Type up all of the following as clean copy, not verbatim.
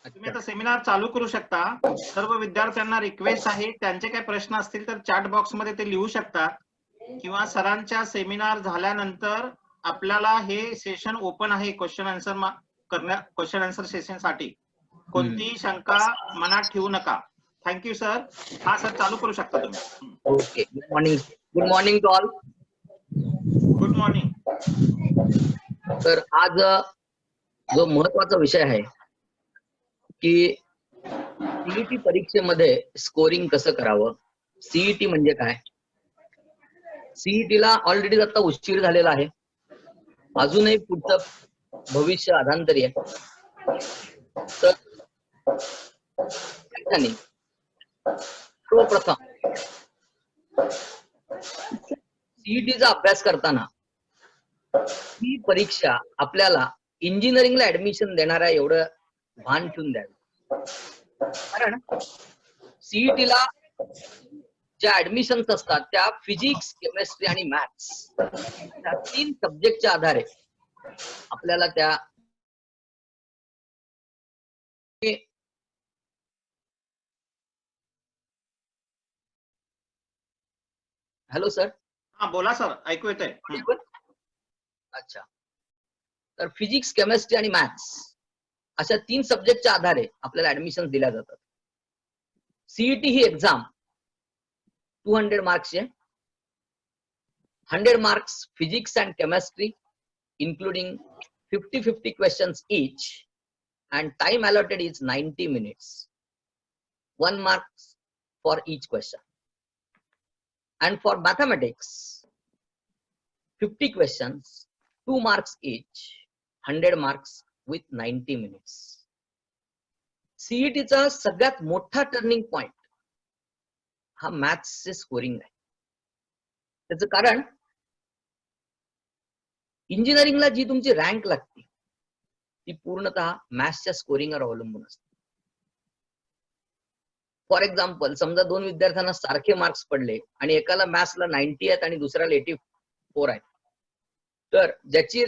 तुम्ही आता सेमिनार चालू करू शकता. सर्व विद्यार्थ्यांना रिक्वेस्ट आहे, त्यांचे काही प्रश्न असतील तर चॅट बॉक्स मध्ये ते लिहू शकतात किंवा सरांच्या सेमिनार झाल्यानंतर आपल्याला हे सेशन ओपन आहे क्वेश्चन आन्सर सेशन साठी. कोणतीही शंका मनात ठेवू नका. Thank you sir. हा सर चालू करू शकता तुम्ही. Okay. Good morning to all. Good morning. तर आज जो महत्वाचा विषय आहे की सीईटी परीक्षेमध्ये स्कोरिंग कसं करावं. सीईटी म्हणजे काय. सीईटीला ऑलरेडी आता उशीर झालेला आहे. अजूनही पुढचं भविष्य अधांतरी आहे. तर सर्वप्रथम सीईटीचा अभ्यास करताना ही परीक्षा आपल्याला इंजिनिअरिंगला ऍडमिशन देणाऱ्या एवढं भान ठेवून द्यावी. कारण सीईटीला ज्या ऍडमिशन्स असतात त्या फिजिक्स, केमिस्ट्री आणि मॅथ्स या 3 सब्जेक्टच्या आधारे आपल्याला त्या हॅलो सर. हा बोला सर, ऐकू येतंय. अच्छा. तर फिजिक्स, केमिस्ट्री आणि मॅथ्स अशा 3 सब्जेक्टच्या आधारे आपल्याला ऍडमिशन दिल्या जातात. CET he exam 200 मार्क्सचे 100 marks physics and chemistry including 50 questions each and time allotted is 90 minutes. 1 mark for each question. And for mathematics 50 questions, 2 marks each, 100 marks with 90 minutes. CET चा सगळ्यात मोठा turning point हा मॅथ्सचे scoring आहे. त्याचं कारण इंजिनिअरिंगला जी तुमची rank लागते ती पूर्णतः मॅथ्सच्या स्कोरिंगवर अवलंबून असते. फॉर एक्झाम्पल समजा 2 विद्यार्थ्यांना सारखे मार्क्स पडले आणि एकाला मॅथ्सला 90 आहेत आणि दुसऱ्याला 84 आहेत. तर ज्याची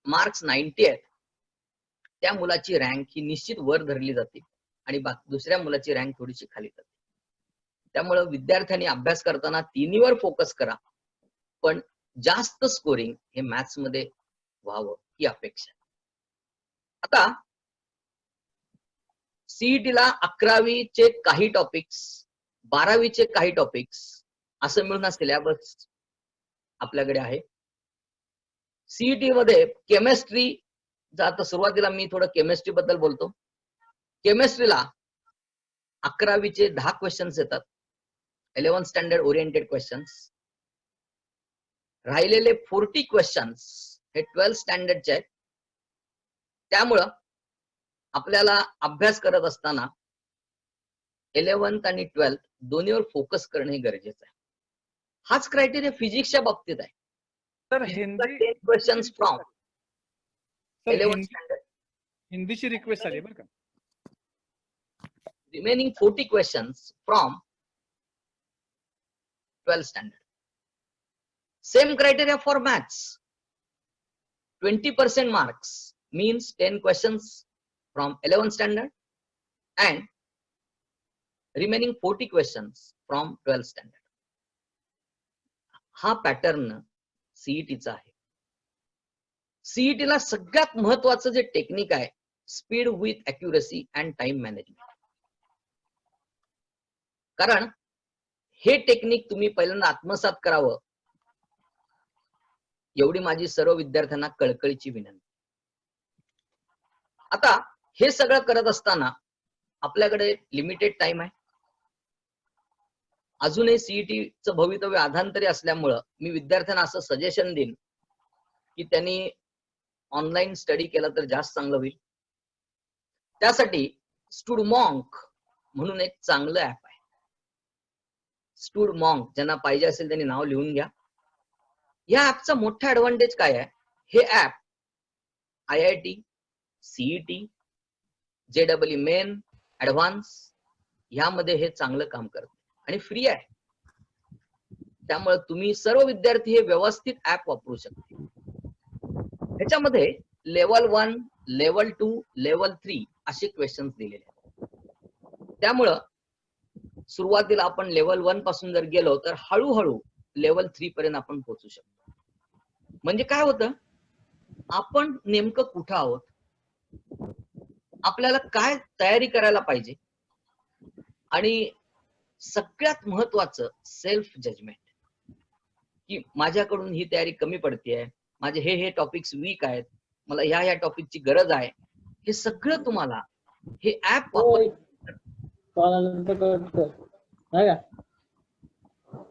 मार्क्स 90 आहेत त्या मुलाची रँक ही निश्चित वर धरली जाते आणि दुसऱ्या मुलाची रँक थोडीशी खाली जाते. त्यामुळे विद्यार्थ्यांनी अभ्यास करताना तिन्हीवर फोकस करा, पण जास्त स्कोरिंग हे मॅथ्स मध्ये व्हावं ही अपेक्षा. आता सीईटीला 11वीचे काही टॉपिक्स, 12वीचे काही टॉपिक्स असं मिळून हा सिलेबस आपल्याकडे आहे. सीईटी मध्ये केमिस्ट्री, आता सुरुवातीला मी थोडं केमिस्ट्री बद्दल बोलतो. केमिस्ट्रीला 11वीचे 10 क्वेश्चन्स येतात, 11th स्टँडर्ड ओरिएंटेड क्वेश्चन्स. राहिलेले 40 क्वेश्चन्स हे 12th स्टँडर्डचे आहेत. त्यामुळं आपल्याला अभ्यास करत असताना 11th आणि 12th दोन्हीवर फोकस करणे हे गरजेचं आहे. हाच क्रायटेरिया फिजिक्सच्या बाबतीत आहे. Sir 10 questions from 11th standard. हिंदीची रिक्वेस्ट आली बरं का. Remaining 40 questions from 12th standard. Same criteria for maths. 20% marks means 10 questions from 11th standard and remaining 40 questions from 12th standard. हा पॅटर्न सीईटीचा आहे. सीईटीला सगळ्यात महत्वाचं जे टेक्निक आहे speed with accuracy and time management. कारण हे टेक्निक तुम्ही पहिल्यांदा आत्मसात करावं एवढी माझी सर्व विद्यार्थ्यांना कळकळीची विनंती. आता हे सगळं करत असताना आपल्याकडे लिमिटेड टाइम आहे. अजूनही सीईटीचं भवितव्य अधांतरी असल्यामुळं मी विद्यार्थ्यांना असं सजेशन देईन की त्यांनी ऑनलाईन स्टडी केला तर जास्त चांगलं होईल. त्यासाठी स्टुडमॉन्क म्हणून एक चांगलं ऍप आहे. स्टुडमॉन्क ज्यांना पाहिजे असेल त्यांनी नाव लिहून घ्या. या ऍपचा मोठा ऍडव्हान्टेज काय आहे, हे app IIT, CET, JEE main, advance ह्यामध्ये हे चांगलं काम करते आणि फ्री आहे. त्यामुळे तुम्ही सर्व विद्यार्थी हे व्यवस्थित ऍप वापरू शकता. ह्याच्यामध्ये लेवल 1, लेवल 2, लेवल 3 असे क्वेश्चन्स दिलेले आहेत. त्यामुळं सुरुवातीला आपण लेवल 1 पासून जर गेलो तर हळूहळू लेवल 3 पर्यंत आपण पोहोचू शकतो. म्हणजे काय होतं, आपण नेमकं कुठं आहोत, आपल्याला काय तयारी करायला पाहिजे, आणि सगळ्यात महत्वाचं सेल्फ जजमेंट, की माझ्याकडून ही तयारी कमी पडतेय, माझे हे टॉपिक्स वीक आहेत, मला ह्या टॉपिकची गरज आहे. हे सगळं तुम्हाला हे ऍप वापर.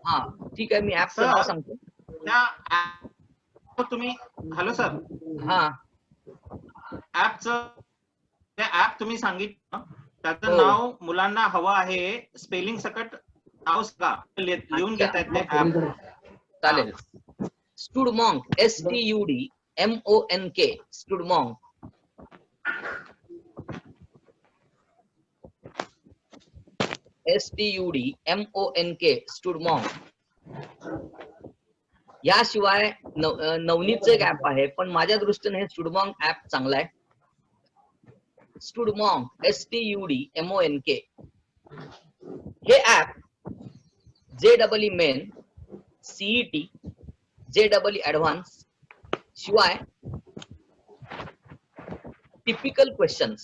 हा ठीक आहे, मी ऍपचं नाव सांगतो. त्या app तुम्ही हॅलो सर, हा ऍपचं ऍप तुम्ही सांगितलं त्याचं हो. नाव मुलांना हवं आहे, स्पेलिंग सकट नाव सांगा, लिहून घेत आहेत ते ऍप. चालेल. स्टुडमॉन्क, STUDMONK, स्टुडमॉन्क. STUDMONK, स्टुडमॉन्क. याशिवाय नवनीतचं एक ऍप आहे, पण माझ्या दृष्टीने हे स्टुडमॉन्क ऍप चांगला आहे. स्टुडमॉन्क, STUDMONK. हे app JEE main, CET, JEE advance शिवाय टिपिकल क्वेश्चन्स,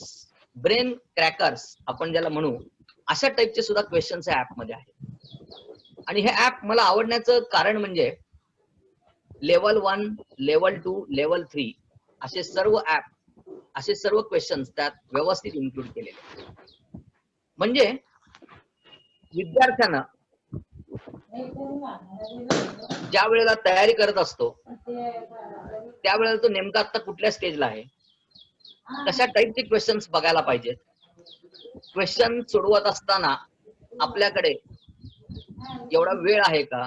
ब्रेन क्रॅकर्स आपण ज्याला म्हणू, अशा टाईपचे सुद्धा क्वेश्चन्स या ऍप मध्ये आहेत. आणि हे ऍप मला आवडण्याचं कारण म्हणजे लेवल 1, लेवल 2, लेवल 3 असे सर्व ऍप, असे सर्व क्वेश्चन्स त्यात व्यवस्थित इन्क्लूड केलेले. म्हणजे विद्यार्थ्यांना ज्या वेळेला तयारी करत असतो त्यावेळेला तो नेमका आता कुठल्या स्टेजला आहे, तशा टाईपचे क्वेश्चन्स बघायला पाहिजेत. क्वेश्चन सोडवत असताना आपल्याकडे एवढा वेळ आहे का,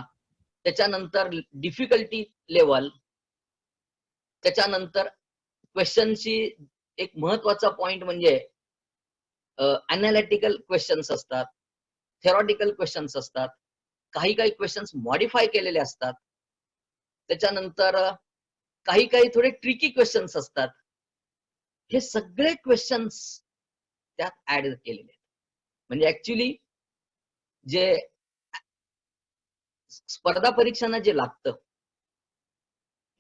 त्याच्यानंतर डिफिकल्टी लेवल, त्याच्यानंतर क्वेश्चनची एक महत्वाचा पॉइंट म्हणजे अनालिटिकल क्वेश्चन्स असतात, थेरॉटिकल क्वेश्चन्स असतात, काही क्वेश्चन्स मॉडिफाय केलेले असतात, त्याच्यानंतर काही थोडे ट्रिकी क्वेश्चन्स असतात. हे सगळे क्वेश्चन्स त्यात ऍड केलेले आहेत. म्हणजे ऍक्च्युली जे स्पर्धा परीक्षांना जे लागतं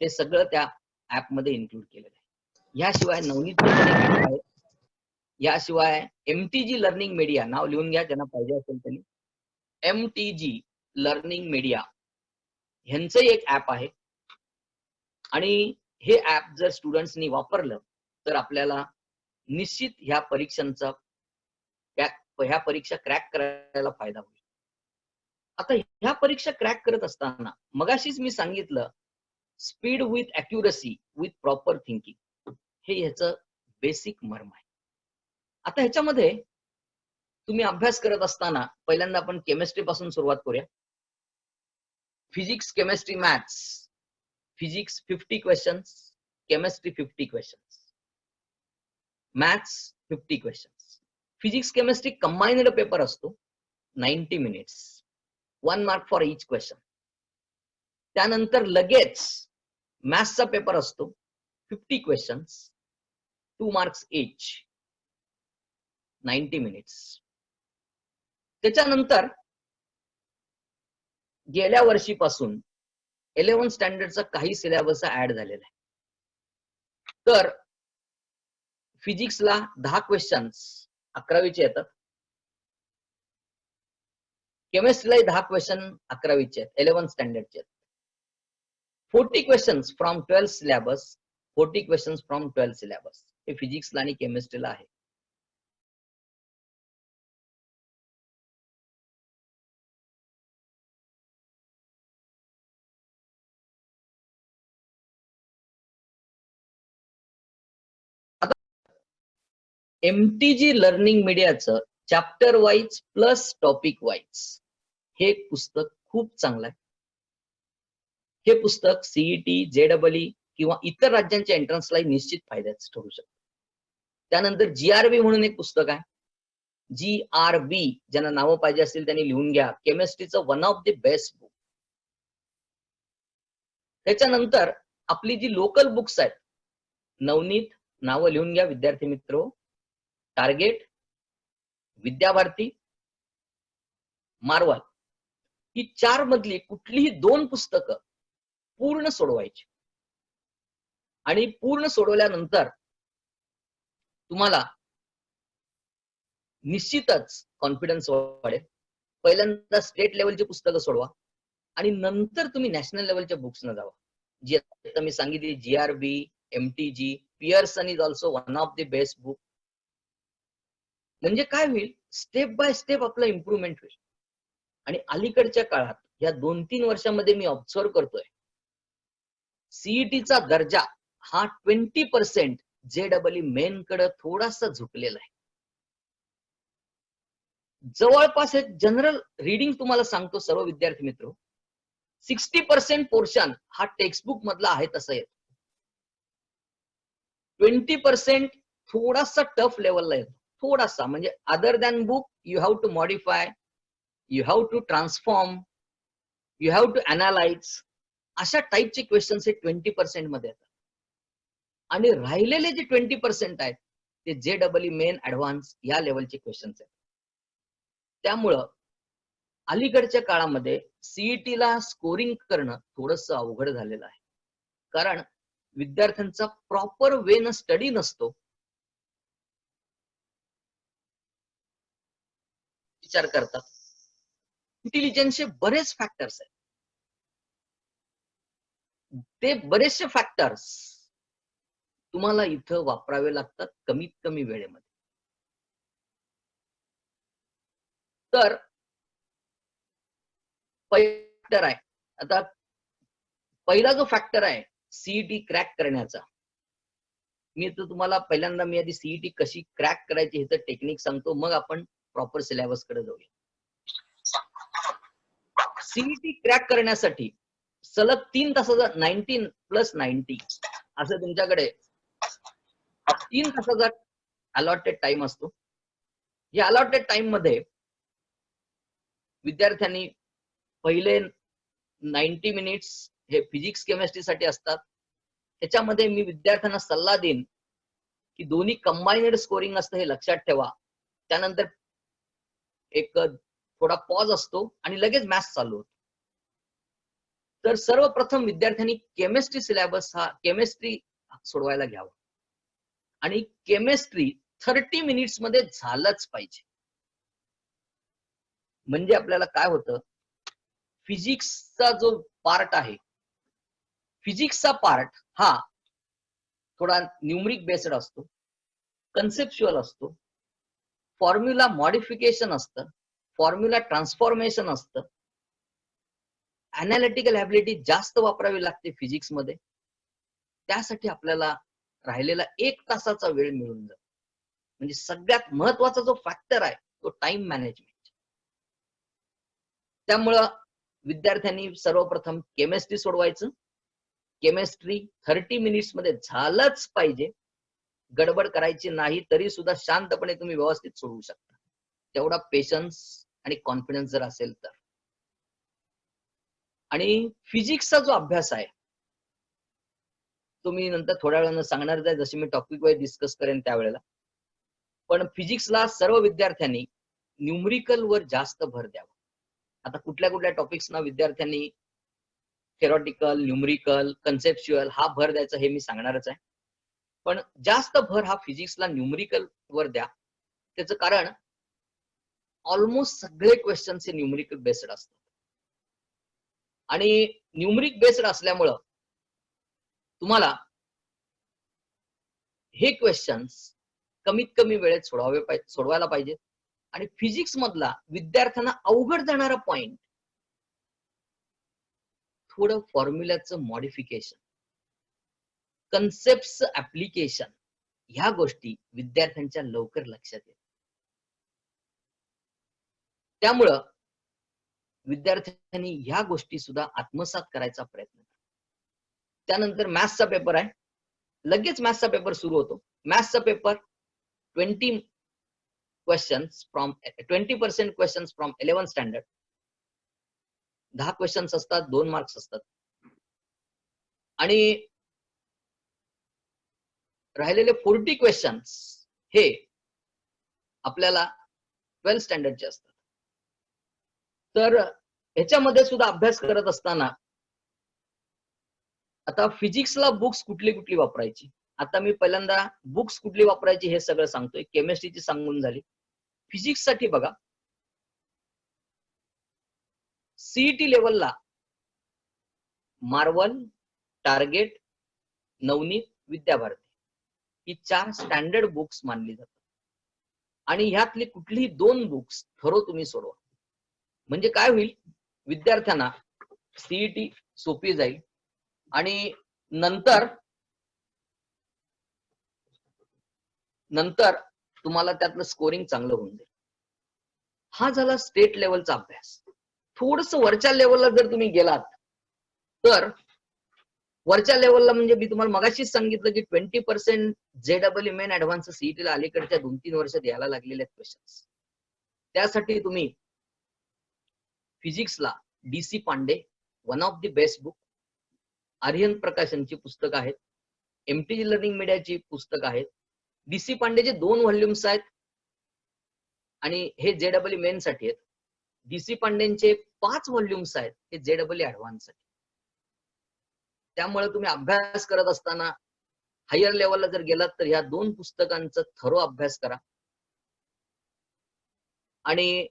ते सगळं त्या ऍप मध्ये इन्क्लूड केलेलं आहे. याशिवाय नवनीत आहे, याशिवाय MTG लर्निंग मीडिया, नाव लिहून घ्या ज्यांना पाहिजे असेल त्यांनी. MTG लर्निंग मीडिया ह्यांचं एक ऍप आहे. आणि हे ऍप जर स्टुडंट्सनी वापरलं तर आपल्याला निश्चित ह्या परीक्षांचा, ह्या परीक्षा क्रॅक करायला फायदा होईल. आता ह्या परीक्षा क्रॅक करत असताना मगाशीच मी सांगितलं, speed with accuracy with proper thinking, हे ह्याचं बेसिक मर्म आहे. आता ह्याच्यामध्ये तुम्ही अभ्यास करत असताना पहिल्यांदा आपण केमिस्ट्री पासून सुरुवात करूया. Physics, chemistry, maths. Physics 50 questions, chemistry 50 questions, maths 50 questions. Physics chemistry combined paper असतो, 90 minutes, 1 mark for each question. त्यानंतर लगेच मॅथ्सचा पेपर असतो, 50 क्वेश्चन्स, 2 मार्क्स इच, 90 मिनिट्स. त्याच्यानंतर गेल्या वर्षीपासून 11th स्टँडर्डचा काही सिलेबस ऍड झालेला आहे. तर फिजिक्सला 10 क्वेश्चन्स 11वीचे येतात, केमिस्ट्रीलाही 10 क्वेश्चन 11वीचे आहेत, 11th स्टँडर्डचे आहेत. 40 questions from 12th syllabus, 40 questions from 12th syllabus हे फिजिक्सला आणि केमिस्ट्रीला आहे. MTG लर्निंग मीडियाचं chapter wise plus topic wise हे पुस्तक खूप चांगलं आहे. हे पुस्तक CET, JEE किंवा इतर राज्यांच्या एंट्रन्सला निश्चित फायद्याचं ठरू शकतं. त्यानंतर GRB म्हणून एक पुस्तक आहे, GRB, ज्यांना नावं पाहिजे असतील त्यांनी लिहून घ्या. केमिस्ट्रीचं one of the best book. त्याच्यानंतर आपली जी लोकल बुक्स आहेत, नवनीत, नावं लिहून घ्या विद्यार्थी मित्र. टार्गेट, विद्याभारती, मार्वल, ही 4 मधली कुठलीही 2 पुस्तकं पूर्ण सोडवायची. आणि पूर्ण सोडवल्यानंतर तुम्हाला निश्चितच कॉन्फिडन्स वाढेल. पहिल्यांदा स्टेट लेवलची पुस्तकं सोडवा आणि नंतर तुम्ही नॅशनल लेवलच्या बुक्सना जावा. जी आता मी सांगितली GRB, MTG, Pearson is also one of the best book. म्हणजे काय होईल, स्टेप बाय स्टेप आपलं इम्प्रुव्हमेंट होईल. आणि अलीकडच्या काळात या 2-3 वर्षामध्ये मी ऑब्झर्व करतोय, सीईटीचा दर्जा हा 20% JEE मेन कडे थोडासा झुकलेला आहे. जवळपास एक जनरल रीडिंग तुम्हाला सांगतो सर्व विद्यार्थी मित्र, 60% पोर्शन हा टेक्स्टबुक मधला आहे तसं येतो. 20% थोडासा टफ लेवलला येतो. थोडासा म्हणजे other than book you have to modify, you have to transform, you have to analyse, अशा टाईपचे क्वेश्चन्स हे 20% मध्ये येतात. आणि राहिलेले जे 20% आहेत ते JEE मेन ऍडव्हान्स या लेवलचे क्वेश्चन्स आहेत. त्यामुळं अलीकडच्या काळामध्ये सीईटीला स्कोरिंग करणं थोडंसं अवघड झालेलं आहे. कारण विद्यार्थ्यांचा प्रॉपर वे न स्टडी नसतो. विचार करतात. इंटेलिजन्सचे बरेच फॅक्टर्स आहेत. ते बरेचसे फॅक्टर्स तुम्हाला इथं वापरावे लागतात कमीत कमी वेळेमध्ये. तर फॅक्टर आहे, आता पहिला जो फॅक्टर आहे सीईटी क्रॅक करण्याचा, मी तर तुम्हाला पहिल्यांदा मी आधी सीईटी कशी क्रॅक करायची हे तर टेक्निक सांगतो, मग आपण प्रॉपर सिलेबस कडे जाऊया. सीईटी क्रॅक करण्यासाठी सलग 3 तासाचा 19+90 असं तुमच्याकडे 3 तासाचा अलॉटेड टाइम असतो. या अलॉटेड टाइम मध्ये विद्यार्थ्यांनी पहिले 90 मिनिट्स हे फिजिक्स केमिस्ट्री साठी असतात. त्याच्यामध्ये मी विद्यार्थ्यांना सल्ला देईन की दोन्ही कंबाइनेड स्कोरिंग असतं हे लक्षात ठेवा. त्यानंतर एक थोडा पॉज असतो आणि लगेच मॅथ्स चालू होतो. तर सर्वप्रथम विद्यार्थ्यांनी केमिस्ट्री सिलेबस हा केमिस्ट्री सोडवायला घ्यावा आणि केमिस्ट्री 30 मिनिट्स मध्ये झालंच पाहिजे. म्हणजे आपल्याला काय होतं, फिजिक्सचा जो पार्ट आहे, फिजिक्सचा पार्ट हा थोडा न्यूमरिक बेस्ड असतो, कन्सेप्च्युअल असतो, फॉर्म्युला मॉडिफिकेशन असतं, फॉर्म्युला ट्रान्सफॉर्मेशन असतं, अनालिटिकल ॲबिलिटी जास्त वापरावी लागते फिजिक्स मध्ये. त्यासाठी आपल्याला राहिलेला 1 तासाचा वेळ मिळून जातो. म्हणजे सगळ्यात महत्वाचा जो फॅक्टर आहे तो टाइम मॅनेजमेंट. त्यामुळं विद्यार्थ्यांनी सर्वप्रथम केमिस्ट्री सोडवायचं. केमिस्ट्री 30 मिनिट्स मध्ये झालंच पाहिजे. गडबड करायची नाही, तरी सुद्धा शांतपणे तुम्ही व्यवस्थित सोडवू शकता. तेवढा पेशन्स आणि कॉन्फिडन्स जर असेल तर. आणि फिजिक्सचा जो अभ्यास आहे तो मी नंतर थोड्या वेळानं सांगणारच आहे, जशी मी टॉपिक वाईज डिस्कस करेन त्यावेळेला. पण फिजिक्सला सर्व विद्यार्थ्यांनी न्यूमरिकल वर जास्त भर द्यावा. आता कुठल्या कुठल्या टॉपिक्सना विद्यार्थ्यांनी थेरॉटिकल, न्यूमरिकल, कन्सेप्च्युअल हा भर द्यायचा हे मी सांगणारच आहे. पण जास्त भर हा फिजिक्सला न्यूमरिकल वर द्या. त्याचं कारण ऑलमोस्ट सगळे क्वेश्चन्स हे न्यूमरिकल बेस्ड असतात. आणि न्यूमरिक बेस्ड असल्यामुळं तुम्हाला हे क्वेश्चन्स कमीत कमी वेळेत सोडवायला पाहिजेत. आणि फिजिक्स मधला विद्यार्थ्यांना अवघड जाणारा पॉइंट थोडं फॉर्म्युल्याचं मॉडिफिकेशन, कन्सेप्टचं ऍप्लिकेशन, ह्या गोष्टी विद्यार्थ्यांच्या लवकर लक्षात येतात. त्यामुळं विद्यार्थ्यांनी ह्या गोष्टी सुद्धा आत्मसात करायचा प्रयत्न करा. त्यानंतर मॅथ्सचा पेपर आहे, लगेच मॅथ्सचा पेपर सुरू होतो. मॅथ्सचा paper 20% questions from 11th standard. 10 questions असतात, 2 मार्क्स असतात. आणि राहिलेले 40 क्वेश्चन्स हे आपल्याला 12 स्टँडर्डचे असतात. तर ह्याच्यामध्ये सुद्धा अभ्यास करत असताना आता फिजिक्सला बुक्स कुठली कुठली वापरायची. आता मी पहिल्यांदा बुक्स कुठली वापरायची हे सगळं सांगतोय. केमिस्ट्रीची सांगून झाली. फिजिक्स साठी बघा, सीईटी लेवलला मार्वल, टार्गेट, नवनीत, विद्याभारती ही 4 स्टँडर्ड बुक्स मानली जातात. आणि ह्यातली कुठलीही 2 बुक्स थरो तुम्ही सोडवा. म्हणजे काय होईल, विद्यार्थ्यांना सीईटी सोपी जाईल आणि नंतर तुम्हाला त्यातलं स्कोरिंग चांगलं होऊन जाईल. हा झाला स्टेट लेवलचा अभ्यास. थोडस वरच्या लेवलला जर तुम्ही गेलात तर वरच्या लेवलला म्हणजे मी तुम्हाला मगाशीच सांगितलं की 20% JEE मेन ऍडव्हान्स सीईटीला अलीकडच्या 2-3 वर्षात यायला लागलेले आहेत क्वेश्चन्स. त्यासाठी तुम्ही फिजिक्सला DC Pandey, one of the best book, Aryan प्रकाशनची पुस्तकं आहेत, MTG लर्निंग मीडियाची पुस्तकं आहेत. DC पांडेचे 2 व्हॉल्युम्स आहेत आणि हे JEE मेन साठी आहेत. DC पांडेंचे 5 व्हॉल्युम्स आहेत, हे JEE ऍडव्हान्स साठी. त्यामुळे तुम्ही अभ्यास करत असताना हायर लेवलला जर गेलात तर ह्या 2 पुस्तकांचा थरो अभ्यास करा. आणि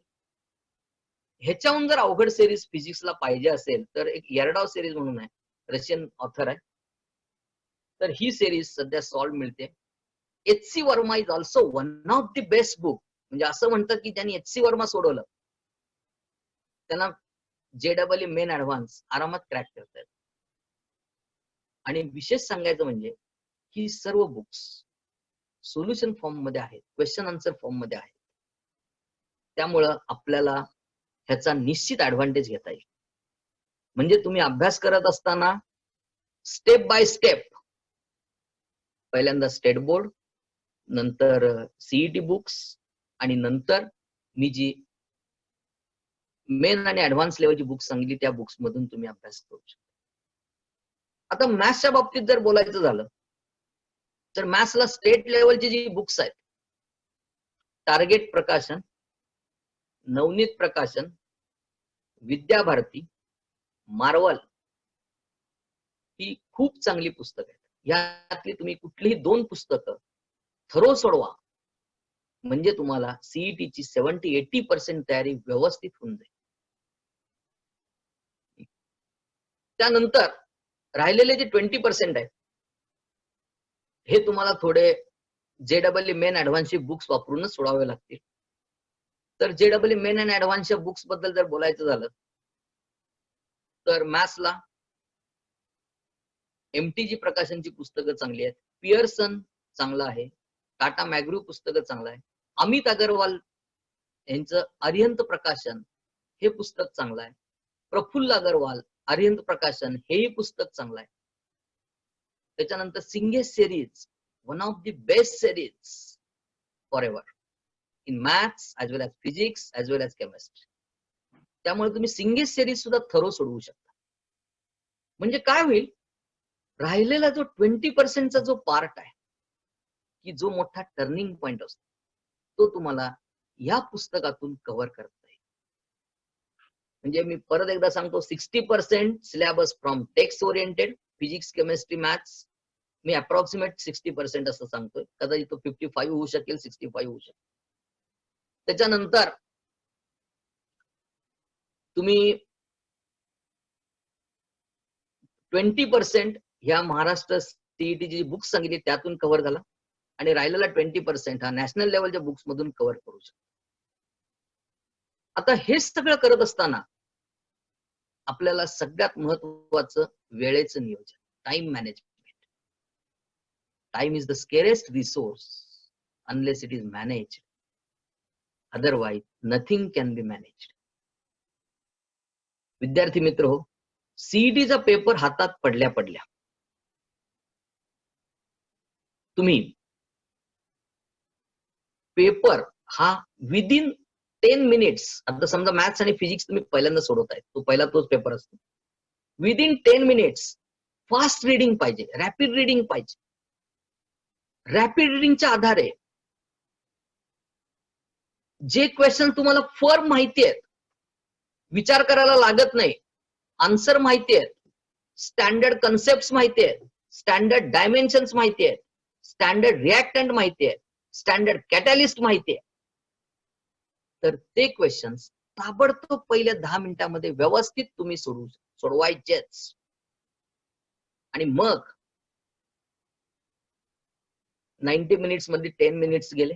ह्याच्याहून जर अवघड सिरीज फिजिक्सला पाहिजे असेल तर एक येरडाव सिरीज म्हणून आहे, रशियन ऑथर आहे. तर ही सिरीज सध्या सॉल्व मिळते. HC Verma is also one of the best book. म्हणजे असं म्हणतात की त्यांनी HC वर्मा सोडवलं त्यांना JEE मेन ऍडव्हान्स आरामात क्रॅक करता येतं. आणि विशेष सांगायचं म्हणजे ही सर्व बुक्स सोल्युशन फॉर्म मध्ये आहेत, क्वेश्चन आन्सर फॉर्म मध्ये आहेत. त्यामुळं आपल्याला ह्याचा निश्चित ऍडव्हान्टेज घेता येईल. म्हणजे तुम्ही अभ्यास करत असताना स्टेप बाय स्टेप पहिल्यांदा स्टेट बोर्ड, नंतर सीईटी बुक्स आणि नंतर मी जी मेन आणि ऍडव्हान्स लेवलची बुक्स सांगितली त्या बुक्स मधून तुम्ही अभ्यास करू शकता. आता मॅथ्सच्या बाबतीत जर बोलायचं झालं तर मॅथ्सला स्टेट लेवलची जी बुक्स आहेत, टार्गेट प्रकाशन, नवनीत प्रकाशन, विद्याभारती, मार्वल ही खूप चांगली पुस्तकं आहेत. यातली तुम्ही कुठलीही 2 पुस्तकं थरो सोडवा म्हणजे तुम्हाला सीईटीची 70-80% तयारी व्यवस्थित होऊन जाईल. त्यानंतर राहिलेले जे 20% आहेत हे तुम्हाला थोडे JEE मेन ऍडव्हान्सची बुक्स वापरूनच सोडावे लागतील. तर JEE मेन आणि ऍडव्हान्सच्या बुक्स बद्दल जर बोलायचं झालं तर मॅथ्सला MTG प्रकाशनची पुस्तकं चांगली आहेत. पियर्सन चांगलं आहे, टाटा मॅग्रू पुस्तकं चांगलं आहे, अमित अगरवाल यांचं अरिहंत प्रकाशन हे पुस्तक चांगलं आहे, प्रफुल्ल अगरवाल अरिहंत प्रकाशन हेही पुस्तक चांगलं आहे. त्याच्यानंतर Cengage series, one of the best series for ever in maths as well as physics as well as chemistry. त्यामुळे तुम्ही सिंगेस सिरीज सुद्धा थरो सोडवू शकता. म्हणजे काय होईल, राहिलेला जो 20%चा जो पार्ट आहे की जो मोठा टर्निंग पॉइंट असतो तो तुम्हाला या पुस्तकातून कव्हर करता येईल. म्हणजे मी परत एकदा सांगतो, 60% syllabus from text oriented physics, chemistry, maths. Me approximate 60% असं सांगतोय, कदाचित तो 55 होऊ शकेल, 65 होऊ शकेल. त्याच्यानंतर तुम्ही 20% ह्या महाराष्ट्र सीईटी जी बुक्स सांगितली त्यातून कव्हर झाला आणि राहिलेला 20% हा नॅशनल लेवलच्या बुक्स मधून कव्हर करू शकतो. आता हे सगळं करत असताना आपल्याला सगळ्यात महत्वाचं वेळेचं नियोजन, time management. Time is the scarcest resource unless it is managed, otherwise nothing can be managed. विद्यार्थी मित्र हो, सीईटीचा पेपर हातात पडल्या पडल्या तुम्ही पेपर हा विदिन 10 मिनिट्स, आता समजा मॅथ्स आणि फिजिक्स तुम्ही पहिल्यांदा सोडवताय, तो पहिला तोच पेपर असतो, विदिन 10 मिनिट्स फास्ट रीडिंग पाहिजे, रॅपिड रीडिंग पाहिजे. रॅपिड रिडिंगच्या आधारे जे क्वेश्चन तुम्हाला फर्म माहिती आहेत, विचार करायला लागत नाही, आन्सर माहिती आहेत, स्टँडर्ड कन्सेप्ट माहिती आहेत, स्टँडर्ड डायमेन्शन्स माहिती आहेत, स्टँडर्ड रिॲक्टंट माहिती आहे, स्टँडर्ड कॅटॅलिस्ट माहिती आहे, तर ते क्वेश्चन्स ताबडतोब पहिल्या 10 मिनिटांमध्ये व्यवस्थित तुम्ही सोडवायचेच. आणि मग 90 मिनिट्स मध्ये 10 मिनिट्स गेले,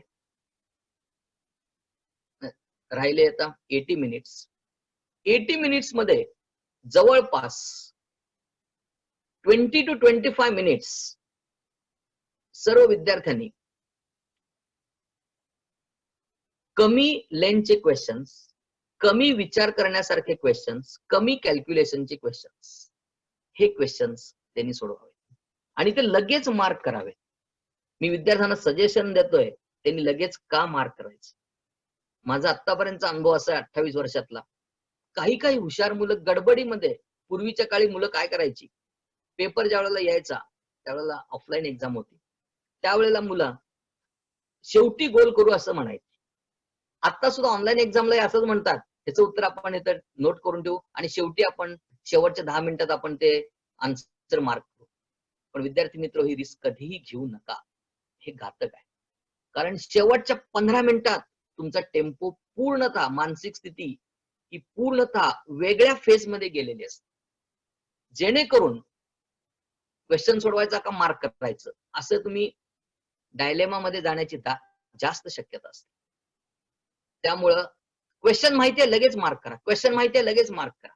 राहिले आता 80 मिनिट्स. 80 मिनिट्स मध्ये जवळपास 20 to 25 मिनिट्स सर्व विद्यार्थ्यांनी कमी लेंथचे क्वेश्चन्स, कमी विचार करण्यासारखे क्वेश्चन्स, कमी कॅल्क्युलेशनचे क्वेश्चन्स, हे क्वेश्चन्स त्यांनी सोडवावे आणि ते लगेच मार्क करावे. मी विद्यार्थ्यांना सजेशन देतोय, त्यांनी लगेच का मार्क करायचं. माझा आतापर्यंतचा अनुभव असा आहे 28 वर्षातला. काही हुशार मुलं गडबडीमध्ये, पूर्वीच्या काळी मुलं काय करायची, पेपर ज्या वेळेला यायचा त्यावेळेला ऑफलाईन एक्झाम होती, त्यावेळेला मुलं शेवटी गोल करू असं म्हणायचे. आता सुद्धा ऑनलाईन एक्झामला असंच म्हणतात, त्याचं उत्तर आपण इथं नोट करून ठेवू आणि शेवटी आपण शेवटच्या 10 मिनिटात आपण ते आन्सर मार्क करू. पण विद्यार्थी मित्र, ही रिस्क कधीही घेऊ नका, हे घातक आहे. कारण शेवटच्या 15 मिनिटात तुमचा टेम्पो पूर्णतः, मानसिक स्थिती ही पूर्णतः वेगळ्या फेज मध्ये गेलेली असते, जेणेकरून क्वेश्चन सोडवायचा का मार्क करायचं असं तुम्ही डायलेमा मध्ये जाण्याची जास्त शक्यता असते. त्यामुळं क्वेश्चन माहिती आहे लगेच मार्क करा, क्वेश्चन माहिती आहे लगेच मार्क करा,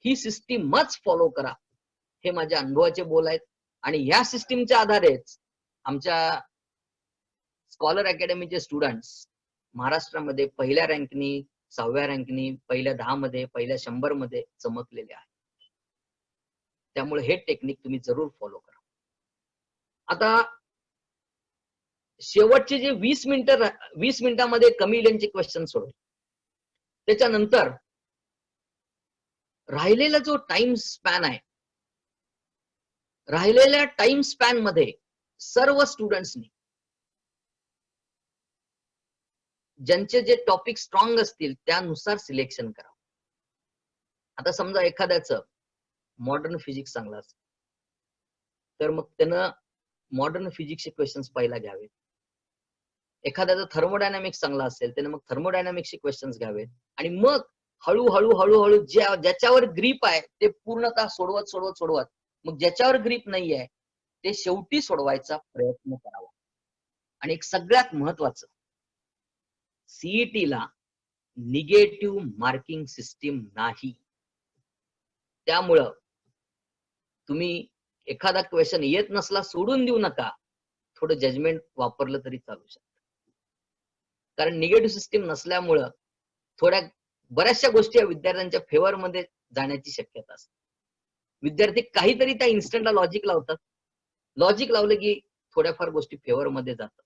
ही सिस्टीमच फॉलो करा. हे माझ्या अनुभवाचे बोल आहेत आणि ह्या सिस्टीमच्या आधारेच आमच्या स्कॉलर अकॅडमीचे स्टुडंट्स महाराष्ट्रामध्ये पहिल्या रँकनी, 6व्या रँकनी, पहिल्या 10 मध्ये, पहिल्या 100 मध्ये चमकलेले आहेत. त्यामुळे हे टेक्निक तुम्ही जरूर फॉलो करा. आता शेवटचे जे 20 मिनिटांमध्ये कमी लेंथचे क्वेश्चन सोडवले, त्याच्यानंतर राहिलेला जो टाइम स्पॅन आहे, राहिलेल्या टाइम स्पॅन मध्ये सर्व स्टुडंट्सनी ज्यांचे जे टॉपिक स्ट्रॉंग असतील त्यानुसार सिलेक्शन करा. आता समजा एखाद्याचं मॉडर्न फिजिक्स चांगला असेल तर मग त्यानं मॉडर्न फिजिक्सचे क्वेश्चन्स पहिला घ्यावेत. एखाद्याचं थर्मोडायनामिक्स चांगला असेल त्याने मग थर्मोडायनामिक्सचे क्वेश्चन्स घ्यावेत आणि मग हळूहळू ज्याच्यावर ग्रीप आहे ते पूर्णतः सोडवत मग ज्याच्यावर ग्रीप नाही आहे ते शेवटी सोडवायचा प्रयत्न करावा. आणि एक सगळ्यात महत्वाचं, सीईटीला निगेटिव्ह मार्किंग सिस्टीम नाही. त्यामुळं तुम्ही एखादा क्वेश्चन येत नसला सोडून देऊ नका, थोडं जजमेंट वापरलं तरी चालू शकतं. कारण निगेटिव्ह सिस्टीम नसल्यामुळं बऱ्याचशा गोष्टी विद्यार्थ्यांच्या फेवर मध्ये जाण्याची शक्यता असते. विद्यार्थी काहीतरी त्या इन्स्टंटला लॉजिक लावतात, लॉजिक लावलं की थोड्याफार गोष्टी फेवर मध्ये जातात.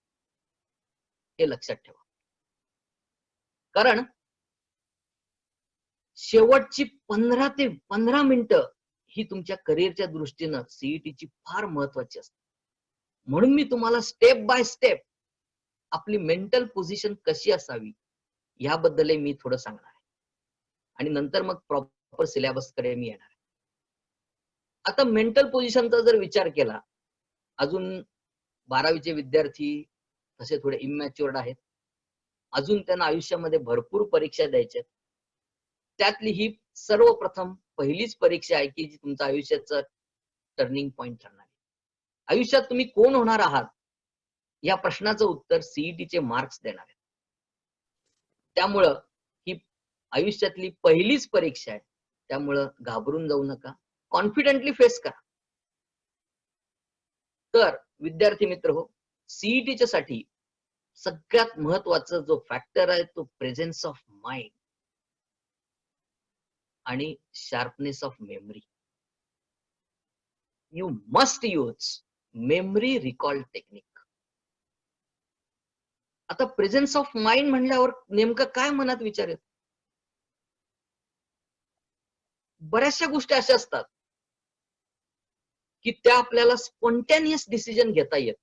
हे लक्षात ठेवा. कारण शेवटची 15 ते 15 मिनिटं ही तुमच्या करिअरच्या दृष्टीनं सीईटीची फार महत्वाची असते. म्हणून मी तुम्हाला स्टेप बाय स्टेप आपली मेंटल पोझिशन कशी असावी याबद्दल मी थोडं सांगणार आहे आणि नंतर मग प्रॉपर सिलेबस कडे मी येणार आहे. आता मेंटल पोझिशनचा जर विचार केला, अजून 12वीचे विद्यार्थी तसे थोडे इमॅच्युअर्ड आहेत, अजून त्यांना आयुष्यामध्ये भरपूर परीक्षा द्यायच्या. त्यातली ही सर्वप्रथम पहिलीच परीक्षा आहे की जी तुमच्या आयुष्याचं टर्निंग पॉइंट ठरणार आहे. आयुष्यात तुम्ही कोण होणार आहात या प्रश्नाचं उत्तर सीईटीचे मार्क्स देणार आहे. त्यामुळं ही आयुष्यातली पहिलीच परीक्षा आहे, त्यामुळं घाबरून जाऊ नका, कॉन्फिडेंटली फेस करा. तर विद्यार्थी मित्र हो, सीईटीच्या साठी सगळ्यात महत्वाचा जो फॅक्टर आहे तो प्रेझेन्स ऑफ माइंड आणि sharpness of memory. You must use memory recall technique. आता प्रेझेन्स ऑफ माइंड म्हणल्यावर नेमकं काय मनात विचार येतो? बऱ्याचशा गोष्टी अशा असतात की त्या आपल्याला स्पॉन्टेनियस डिसिजन घेता येत.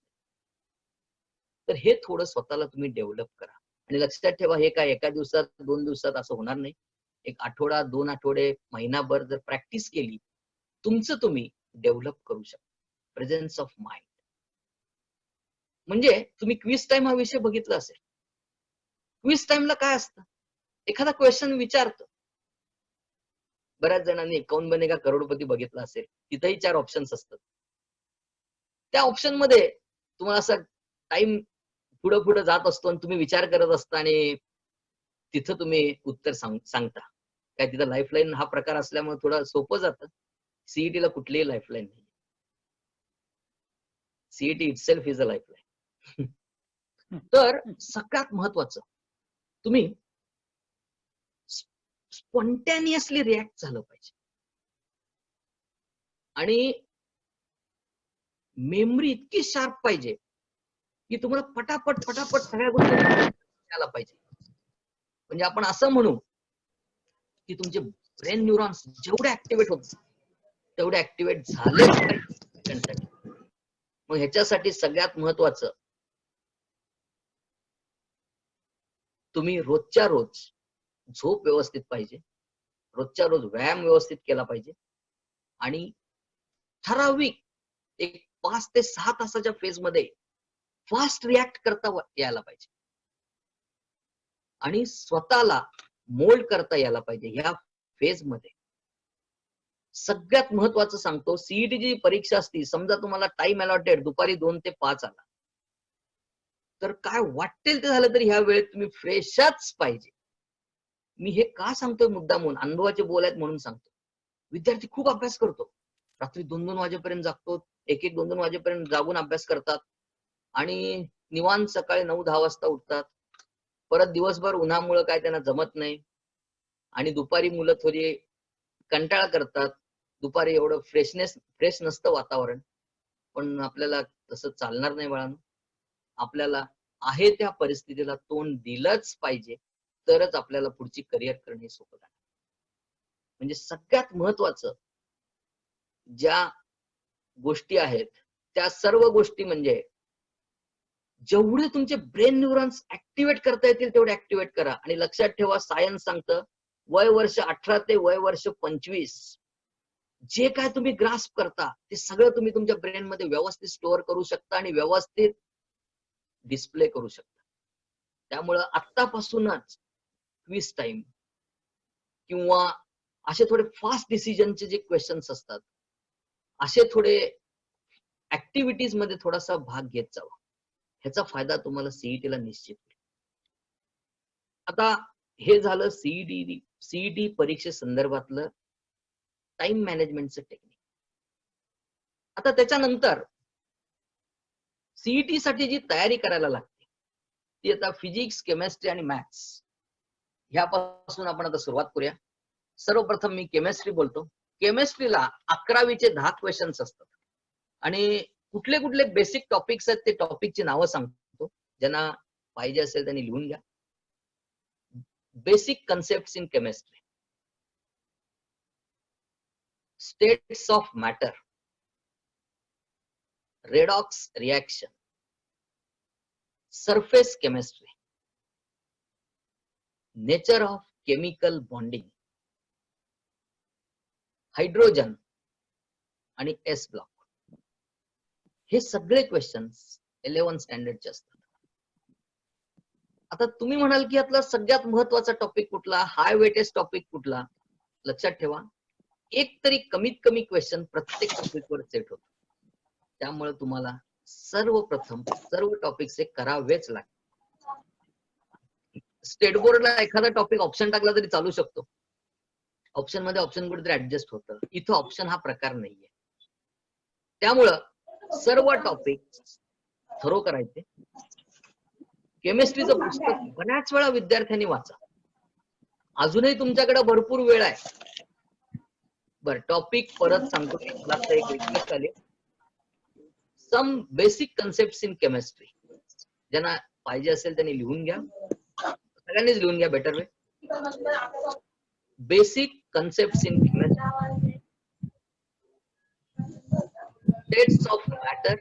तर हे थोडं स्वतःला तुम्ही डेव्हलप करा. आणि लक्षात ठेवा, हे काय एका दिवसात 2 दिवसात असं होणार नाही. एक आठवडा, 2 आठवडे, महिनाभर जर प्रॅक्टिस केली, तुमचं तुम्ही डेव्हलप करू शकता. Presence of mind. म्हणजे तुम्ही क्विज टाइम हा विषय बघितला असेल. क्विज टाइमला काय असतं, एखादा क्वेश्चन विचारतो. बऱ्याच जणांनी कौन बनेगा करोडपती बघितला असेल, तिथेही 4 ऑप्शन्स असतात. त्या ऑप्शन मध्ये तुम्हाला असं टाइम पुढे पुढे जात असतो आणि तुम्ही विचार करत असता आणि तिथं तुम्ही उत्तर सांगता. काय तिथं लाईफलाईन हा प्रकार असल्यामुळे थोडं सोपं जातं. सीईटी ला कुठलीही लाईफलाईन नाही. CET itself is a lifeline. तर सगळ्यात महत्वाचं, तुम्ही स्पॉन्टॅनियसली रिॲक्ट झालं पाहिजे. आणि मेमरी इतकी शार्प पाहिजे की तुम्हाला पटापट पटापट सगळ्या गोष्टी यायला पाहिजे. म्हणजे आपण असं म्हणू की तुमचे ब्रेन न्यूरॉन्स जेवढे ऍक्टिव्हेट होत तेवढे ऍक्टिव्हेट झालेच पाहिजे. मग ह्याच्यासाठी सगळ्यात महत्वाचं, तुम्ही रोजच्या रोज झोप व्यवस्थित पाहिजे, रोजच्या रोज व्यायाम व्यवस्थित केला पाहिजे आणि ठराविक एक 5 ते 6 तासाच्या फेज मध्ये फास्ट रिॲक्ट करता यायला पाहिजे आणि स्वतःला मोल्ड करता यायला पाहिजे ह्या फेज मध्ये. सगळ्यात महत्वाचं सांगतो, सीईटी जी परीक्षा असती, समजा तुम्हाला टाइम अलॉटेड दुपारी 2 ते 5 आला, तर काय वाटेल ते झालं तरी ह्या वेळेत तुम्ही फ्रेशच पाहिजे. मी हे का सांगतोय मुद्दामून, अनुभवाचे बोल आहेत म्हणून सांगतो. विद्यार्थी खूप अभ्यास करतो, रात्री 2-2 वाजेपर्यंत जागतो, 1-1, 2-2 वाजेपर्यंत जागून अभ्यास करतात आणि निवांत सकाळी 9-10 वाजता उठतात. परत दिवसभर उन्हामुळे काय त्यांना जमत नाही आणि दुपारी मुलं थोडी कंटाळा करतात. दुपारी एवढं फ्रेश नसतं वातावरण. पण आपल्याला तसं चालणार नाही बाळांनो. आपल्याला आहे त्या परिस्थितीला तोंड दिलंच पाहिजे, तरच आपल्याला पुढची करिअर करणे सोपं जाणार. म्हणजे सगळ्यात महत्वाचं ज्या गोष्टी आहेत त्या सर्व गोष्टी म्हणजे जेवढे तुमचे ब्रेन न्यूरॉन्स ऍक्टिव्हेट करता येतील तेवढे ऍक्टिव्हेट करा. आणि लक्षात ठेवा, सायन्स सांगतं वय वर्ष 18 ते वय वर्ष 25 जे काय तुम्ही ग्रास्प करता ते सगळं तुम्ही तुमच्या ब्रेन मध्ये व्यवस्थित स्टोअर करू शकता आणि व्यवस्थित डिस्प्ले करू शकता. त्यामुळं आत्तापासूनच क्विज टाइम किंवा असे थोडे फास्ट डिसिजनचे जे क्वेश्चन्स असतात, असे थोडे ऍक्टिव्हिटीज मध्ये थोडासा भाग घेत जावा. ह्याचा फायदा तुम्हाला सीईटी ला निश्चित होईल. आता हे झालं सीईटी परीक्षे संदर्भातलं टाइम मॅनेजमेंटचं टेक्निक. आता त्याच्यानंतर सीईटी साठी जी तयारी करायला लागते ती आता फिजिक्स, केमिस्ट्री आणि मॅथ्स ह्यापासून आपण आता सुरुवात करूया. सर्वप्रथम मी केमिस्ट्री बोलतो. केमिस्ट्रीला 11वीचे 10 क्वेश्चन्स असतात आणि कुठले कुठले बेसिक टॉपिक्स आहेत ते टॉपिकची नावं सांगतो. ज्यांना पाहिजे असेल त्यांनी लिहून घ्या. Basic concepts in chemistry, states of matter, redox reaction, surface chemistry, nature of chemical bonding, hydrogen आणि एस ब्लॉक. हे सगळे क्वेश्चन्स 11 स्टँडर्डचे असतात. आता तुम्ही म्हणाल की यातला सगळ्यात महत्वाचा टॉपिक कुठला, हाय वेटेज टॉपिक कुठला? लक्षात ठेवा, एक तरी कमीत कमी क्वेश्चन प्रत्येक टॉपिकवर सेट होतो. त्यामुळे तुम्हाला सर्वप्रथम सर्व टॉपिक्स करावेच लागतात. स्टेट बोर्डला एखादा टॉपिक ऑप्शन टाकला तरी चालू शकतो. ऑप्शन मध्ये ऑप्शन कुठेतरी ऍडजस्ट होतं. इथं ऑप्शन हा प्रकार नाहीये. त्यामुळं सर्व टॉपिक थरो करायचे. केमिस्ट्रीचं पुस्तक बऱ्याच वेळा विद्यार्थ्यांनी वाचा. अजूनही तुमच्याकडे भरपूर वेळ आहे. बर, टॉपिक परत सांगतो. मला आता एक रिक्वेस्ट आली. Some basic concepts in chemistry, ज्यांना पाहिजे असेल त्यांनी लिहून घ्या. सगळ्यांनीच लिहून घ्या, better way. Basic concepts in chemistry, states of matter,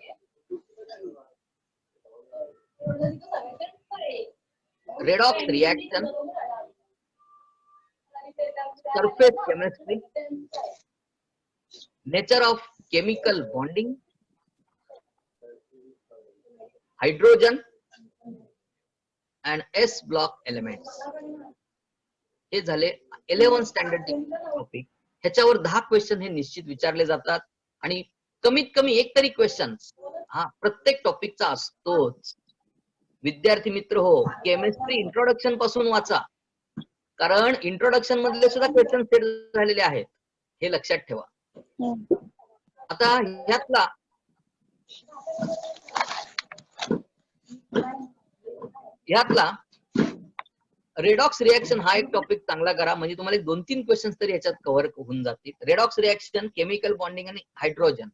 redox reaction, surface chemistry, nature of chemical bonding, hydrogen and S block elements. हे झाले 11 स्टँडर्ड टॉपिक. ह्याच्यावर 10 क्वेश्चन हे निश्चित विचारले जातात आणि कमीत कमी एक तरी क्वेश्चन हा प्रत्येक टॉपिकचा असतोच. विद्यार्थी मित्र हो, केमिस्ट्री इंट्रोडक्शन पासून वाचा, कारण इंट्रोडक्शन मधले सुद्धा क्वेश्चन सेट झालेले आहेत, हे लक्षात ठेवा. आता ह्यातला रेडॉक्स रिएक्शन हा एक टॉपिक चांगला करा, म्हणजे तुम्हाला 2-3 क्वेश्चन तरी याच्यात कव्हर होऊन जातील. रेडॉक्स रिएक्शन, केमिकल बॉन्डिंग आणि हायड्रोजन,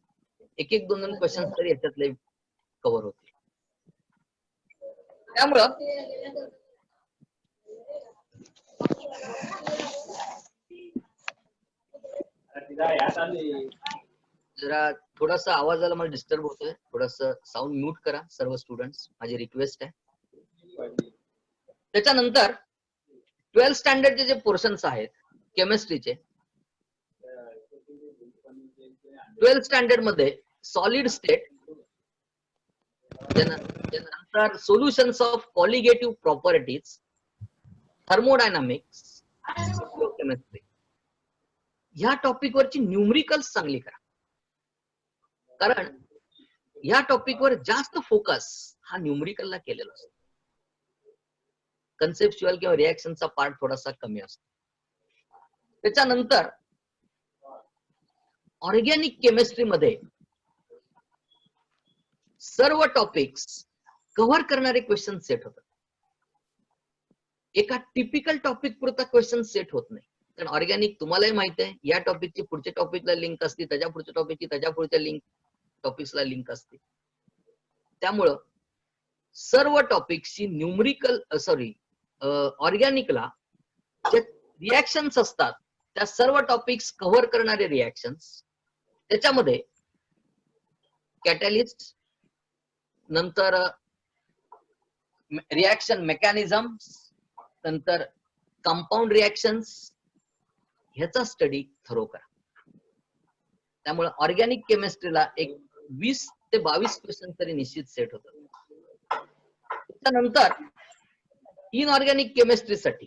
एक 2 क्वेश्चन तरी याच्यातले कव्हर होतील. त्यामुळं जरा थोडासा आवाजाला मला डिस्टर्ब होतोय, थोडस साऊंड म्यूट करा सर्व स्टुडंट्स, माझी रिक्वेस्ट आहे. त्याच्यानंतर 12 स्टँडर्डचे जे पोर्शन्स आहेत केमिस्ट्रीचे, 12 स्टँडर्ड मध्ये सॉलिड स्टेट, त्यानंतर solutions of colligative properties, thermodynamics, chemistry, ह्या टॉपिक वरची न्यूमरिकल्स चांगली करा, कारण ह्या टॉपिक वर जास्त फोकस हा न्यूमरिकलला केलेला असतो. कन्सेप्च्युअल किंवा रिएक्शनचा पार्ट थोडासा कमी असतो. त्याच्यानंतर ऑर्गॅनिक केमिस्ट्री मध्ये सर्व टॉपिक्स कव्हर करणारे क्वेश्चन सेट होतात. एका टिपिकल टॉपिक पुरता क्वेश्चन सेट होत नाही, कारण ऑर्गॅनिक तुम्हालाही माहित आहे, या टॉपिकची पुढच्या टॉपिकला लिंक असते, त्याच्या पुढच्या टॉपिकची त्याच्या पुढच्या टॉपिक्सला लिंक असते. त्यामुळं सर्व टॉपिक्सची न्यूमरिकल ऑर्गॅनिकला जे रिएक्शन्स असतात त्या सर्व टॉपिक्स कव्हर करणारे रिएक्शन्स, त्याच्यामध्ये कॅटॅलिस्ट, नंतर रिएक्शन मेकॅनिझम, नंतर कंपाऊंड रिएक्शन्स, ह्याचा स्टडी थरो करा. त्यामुळे ऑर्गॅनिक केमिस्ट्रीला एक 20 ते 22 क्वेश्चन तरी निश्चित सेट होतात. त्यानंतर इनऑर्गॅनिक केमिस्ट्रीसाठी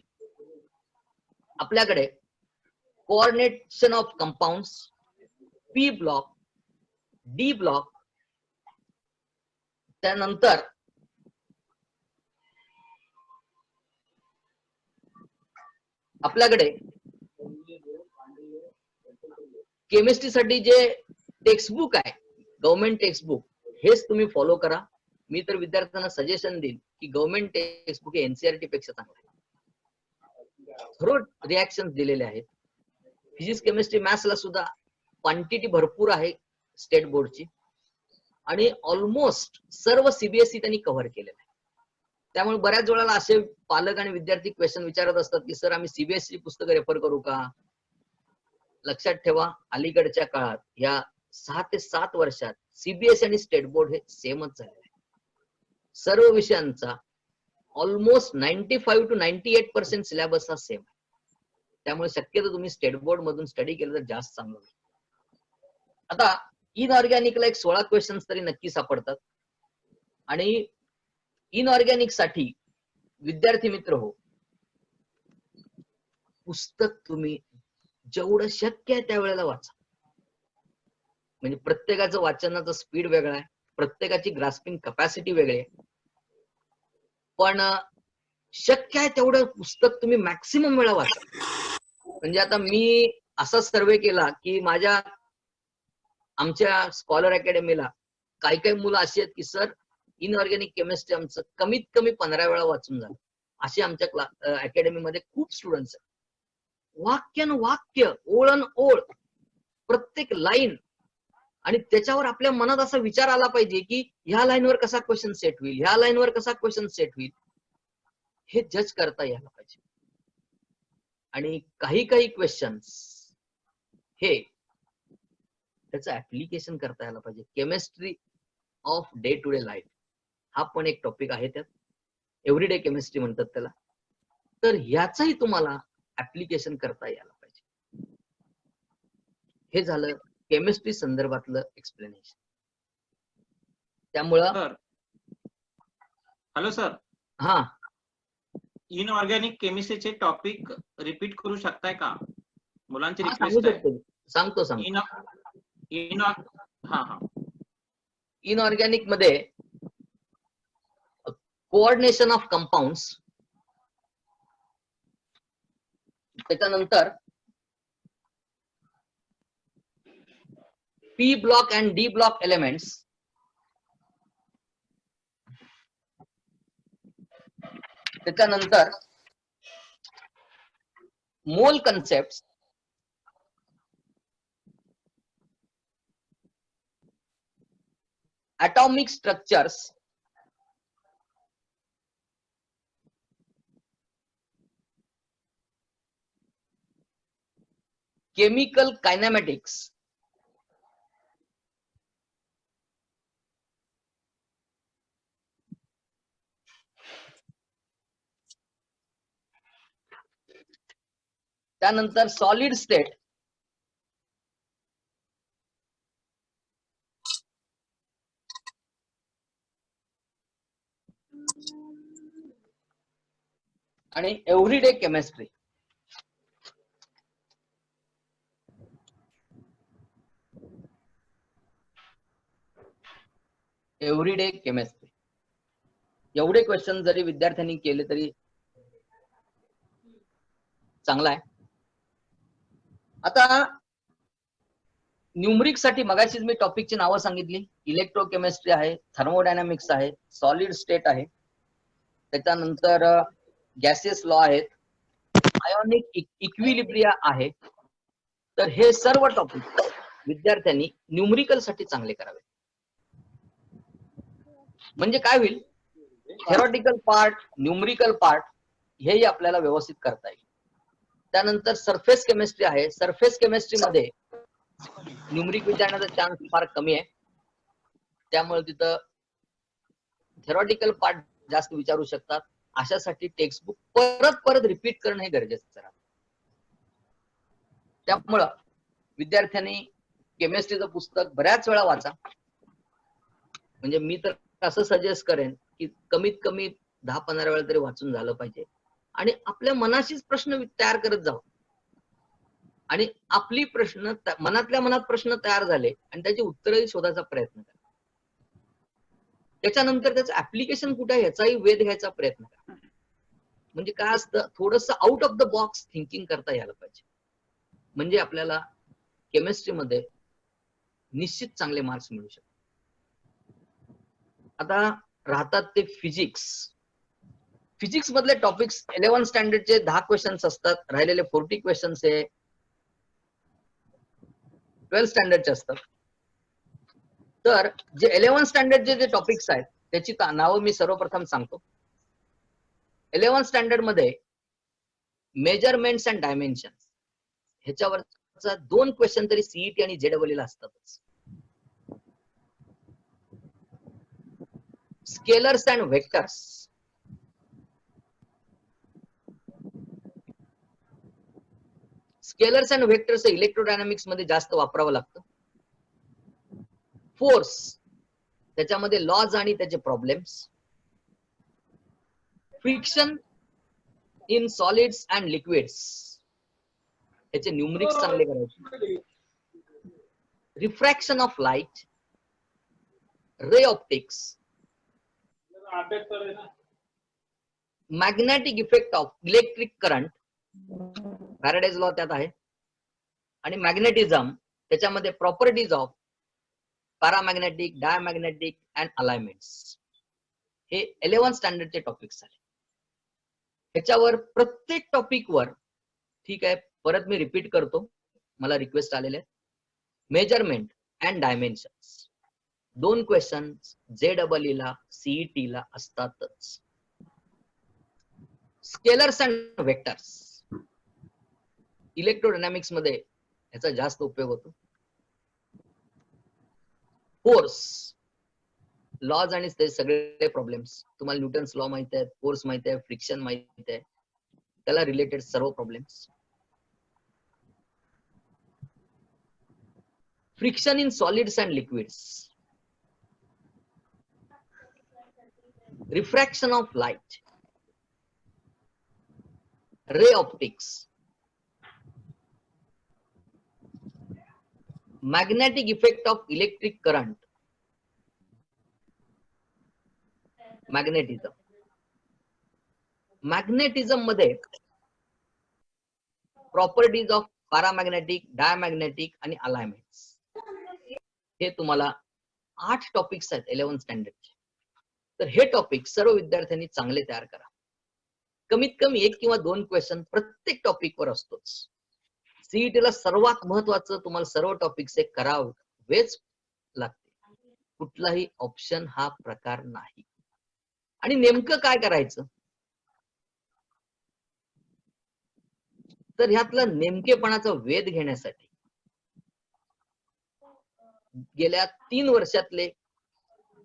आपल्याकडे coordination of compounds, P block, D block, त्यानंतर आपल्याकडे केमिस्ट्रीसाठी जे टेक्स्टबुक आहे, गव्हर्नमेंट टेक्स्टबुक, हेच तुम्ही फॉलो करा. मी तर विद्यार्थ्यांना सजेशन देईन की गव्हर्नमेंट टेक्स्टबुक हे एनसीईआरटी पेक्षा चांगलं आहे. थोर रिएक्शन दिलेले आहेत. फिजिक्स, केमिस्ट्री, मॅथ्सला सुद्धा क्वांटिटी भरपूर आहे स्टेट बोर्डची, आणि ऑलमोस्ट सर्व सीबीएसई त्यांनी कव्हर केलेलं आहे. त्यामुळे बऱ्याच वेळेला असे पालक आणि विद्यार्थी क्वेश्चन विचारत असतात की सर आम्ही सीबीएसई पुस्तकं रेफर करू का? लक्षात ठेवा, अलीकडच्या काळात या 6 ते 7 वर्षात सीबीएसई आणि स्टेट बोर्ड हे सेमच झाले आहे. सर्व विषयांचा ऑलमोस्ट 95 to 98% सिलेबस हा सेम आहे. त्यामुळे शक्यतो तुम्ही स्टेट बोर्ड मधून स्टडी केलं तर जास्त चांगलं होईल. आता इनऑर्गॅनिकला एक 16 क्वेश्चन्स तरी नक्की सापडतात, आणि इनऑर्गॅनिक साठी विद्यार्थी मित्र हो, पुस्तक तुम्ही जेवढं शक्य आहे त्यावेळेला वाचा. म्हणजे प्रत्येकाचं वाचनाचा स्पीड वेगळा आहे, प्रत्येकाची ग्रास्पिंग कॅपॅसिटी वेगळी आहे, पण शक्य आहे तेवढं पुस्तक तुम्ही मॅक्सिमम वेळा वाचा. म्हणजे आता मी असा सर्वे केला की आमच्या स्कॉलर अकॅडमीला काही मुलं अशी आहेत की सर इनऑर्गॅनिक केमिस्ट्री आमचं कमीत कमी 15 वेळा वाचून झालं. असे आमच्या अकॅडमीमध्ये खूप स्टुडंट्स आहेत. वाक्य, ओळण ओळ, प्रत्येक लाईन, आणि त्याच्यावर आपल्या मनात असा विचार आला पाहिजे की ह्या लाईनवर कसा क्वेश्चन सेट होईल, ह्या लाईनवर कसा क्वेश्चन सेट होईल, हे जज करता यायला पाहिजे. आणि काही क्वेश्चन्स हे त्याचं ऍप्लिकेशन करता यायला पाहिजे. Chemistry of day to day life हा पण एक टॉपिक आहे. त्यात एव्हरीडे केमिस्ट्री म्हणतात त्याला. तर ह्याचंही तुम्हाला ऍप्लिकेशन करता यायला पाहिजे. हे झालं केमिस्ट्री संदर्भातलं एक्सप्लेनेशन. त्यामुळं सर, हॅलो सर, हा इनऑर्गॅनिक केमिस्ट्रीचे टॉपिक रिपीट करू शकताय का? मुलांची सांगू रिक्वेस्ट आहे. शकतो. सांगतो. हा हा. इनऑर्गॅनिक मध्ये कोऑर्डिनेशन ऑफ कंपाऊंड्स, त्याच्यानंतर P block and D block elements, त्याच्यानंतर मोल concept, atomic structures, chemical kinematics, त्यानंतर सॉलिड स्टेट, आणि एव्हरीडे केमिस्ट्री. एव्हरीडे केमिस्ट्री एवढे क्वेश्चन जरी विद्यार्थ्यांनी केले तरी चांगला आहे. आता न्यूमरिक साठी मगाशीच मी टॉपिकची नावं सांगितली. इलेक्ट्रोकेमिस्ट्री आहे, थर्मोडायनामिक्स आहे, सॉलिड स्टेट आहे, त्याच्यानंतर गॅसेस लॉ आहेत, आयोनिक इक्विलिब्रिया आहे. तर हे सर्व टॉपिक विद्यार्थ्यांनी न्यूमरिकल साठी चांगले करावे. म्हणजे काय होईल, थेरॉटिकल पार्ट, न्यूमरिकल पार्ट हेही आपल्याला व्यवस्थित करता येईल. त्यानंतर सरफेस केमिस्ट्री आहे. सरफेस केमिस्ट्री मध्ये न्यूमरिक विचारण्याचा चान्स फार कमी आहे. त्यामुळे तिथं थेरॉटिकल पार्ट जास्त विचारू शकतात. अशासाठी टेक्स्टबुक परत रिपीट करणं हे गरजेचं आहे. त्यामुळं विद्यार्थ्यांनी केमिस्ट्रीचं पुस्तक बऱ्याच वेळा वाचा. म्हणजे मी तर असं सजेस्ट करेन की कमीत कमी 10-15 वेळा तरी वाचून झालं पाहिजे. आणि आपल्या मनाशीच प्रश्न तयार करत जाऊ. आणि आपली प्रश्न मनातल्या मनात प्रश्न तयार झाले आणि त्याची उत्तरही शोधायचा प्रयत्न करा. त्याच्यानंतर त्याचं ऍप्लिकेशन कुठे आहे याचाही वेध घ्यायचा प्रयत्न करा. म्हणजे काय असतं, थोडस out of the box thinking करता यायला पाहिजे. म्हणजे आपल्याला केमिस्ट्रीमध्ये निश्चित चांगले मार्क्स मिळू शकतात. आता राहतात ते फिजिक्स. फिजिक्स मधले टॉपिक्स 11 स्टँडर्डचे 10 क्वेश्चन्स असतात. राहिलेले 40 क्वेश्चन्स हे 12 स्टँडर्डचे असतात. तर जे 11 स्टँडर्डचे जे टॉपिक्स आहेत त्याची नावं मी सर्वप्रथम सांगतो. 11 स्टँडर्ड मध्ये मेजरमेंट्स अँड डायमेन्शन्स ह्याच्यावरचा 2 क्वेश्चन तरी सीईटी आणि जेडब्ल्यू ला असतातच. Scalars and vectors, scalars and vectors electrodynamics मध्ये जास्त वापरावं लागतं. फोर्स त्याच्यामध्ये लॉज आणि त्याचे problems, friction in solids and liquids त्याचे न्यूमरिक्स चांगले करायचे, refraction of light, ray optics, magnetic effect of electric current, Faraday's law त्यात आहे, आणि मॅग्नेटिझम त्याच्यामध्ये properties of paramagnetic, diamagnetic and alignments. हे 11 स्टँडर्डचे टॉपिक्स आहेत. ह्याच्यावर प्रत्येक टॉपिकवर ठीक आहे, परत मी रिपीट करतो, मला रिक्वेस्ट आलेले आहेत. Measurement and dimensions 2 question JW ला सीईटी ला असतातच. स्केलर्स अँड व्हेक्टर्स इलेक्ट्रोडायनामिक्स मध्ये याचा जास्त उपयोग होतो. फोर्स, लॉज आणि ते सगळे प्रॉब्लेम्स तुम्हाला न्यूटन्स लॉ माहित आहे, फोर्स माहित आहे, फ्रिक्शन माहित आहे, त्याला रिलेटेड सर्व problems. Friction in solids and liquids, refraction of light, ray optics, magnetic effect of electric current, magnetism. Magnetism मध्ये प्रॉपर्टीज ऑफ पॅरामॅग्नेटिक, डायमॅग्नेटिक आणि अलाइनमेंट्स, हे तुम्हाला 8 टॉपिक्स आहेत 11th स्टँडर्डचे. तर हे टॉपिक सर्व विद्यार्थ्यांनी चांगले तयार करा. कमीत कमी 1 किंवा 2 क्वेश्चन प्रत्येक टॉपिक वर असतोच. सीईटीला सर्वात महत्वाचं तुम्हाला सर्व टॉपिक्स करावेच लागते. कुठलाही ऑप्शन हा प्रकार नाही. आणि नेमकं काय करायचं, तर ह्यातला नेमकेपणाचा वेध घेण्यासाठी गेल्या 3 वर्षातले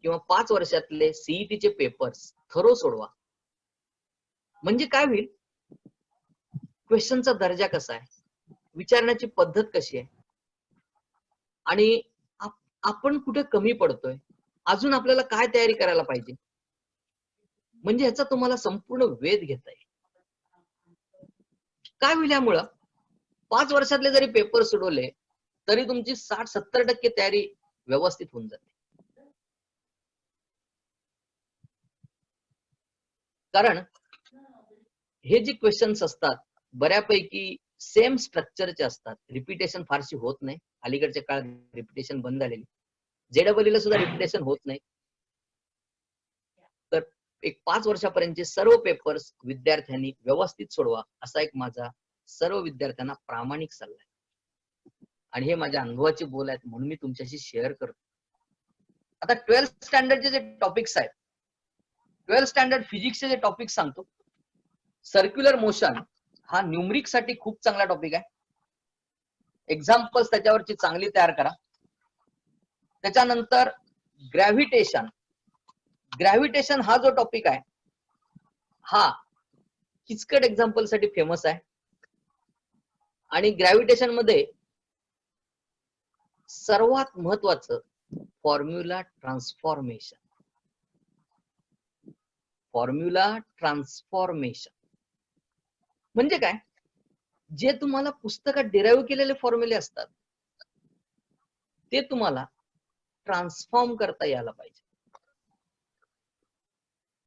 किंवा 5 वर्षातले सीईटीचे पेपर्स थरो सोडवा. म्हणजे काय होईल, क्वेश्चनचा दर्जा कसा आहे, विचारण्याची पद्धत कशी आहे, आणि आपण कुठे कमी पडतोय, अजून आपल्याला काय तयारी करायला पाहिजे, म्हणजे ह्याचा तुम्हाला संपूर्ण वेध घेता येईल. काय होईल यामुळं, 5 वर्षातले जरी पेपर सोडवले तरी तुमची 60-70% तयारी व्यवस्थित होऊन जाते. कारण हे जे क्वेश्चन्स असतात बऱ्यापैकी सेम स्ट्रक्चरचे असतात, रिपिटेशन फारशी होत नाही. अलीकडच्या काळात रिपिटेशन बंद झालेली, जेडब्ल्यूला सुद्धा रिपिटेशन होत नाही. तर एक 5 वर्षापर्यंतचे सर्व पेपर्स विद्यार्थ्यांनी व्यवस्थित सोडवा, असा एक माझा सर्व विद्यार्थ्यांना प्रामाणिक सल्ला आहे. आणि हे माझ्या अनुभवाचे बोल आहेत म्हणून मी तुमच्याशी शेअर करतो. आता 12th स्टँडर्डचे जे टॉपिक्स आहेत, 12th स्टँडर्ड फिजिक्सचे जे टॉपिक सांगतो, सर्क्युलर मोशन हा न्यूमरिक साठी खूप चांगला टॉपिक आहे. एक्झाम्पल्स त्याच्यावरची चांगली तयार करा. त्याच्यानंतर ग्रॅव्हिटेशन, ग्रॅव्हिटेशन हा जो टॉपिक आहे हा किचकट एक्झाम्पल साठी फेमस आहे. आणि ग्रॅव्हिटेशन मध्ये सर्वात महत्वाचं फॉर्म्युला ट्रान्सफॉर्मेशन. फॉर्म्युला ट्रान्सफॉर्मेशन म्हणजे काय, जे तुम्हाला पुस्तकात डिराईव्ह केलेले फॉर्म्युले असतात ते तुम्हाला ट्रान्सफॉर्म करता यायला पाहिजे.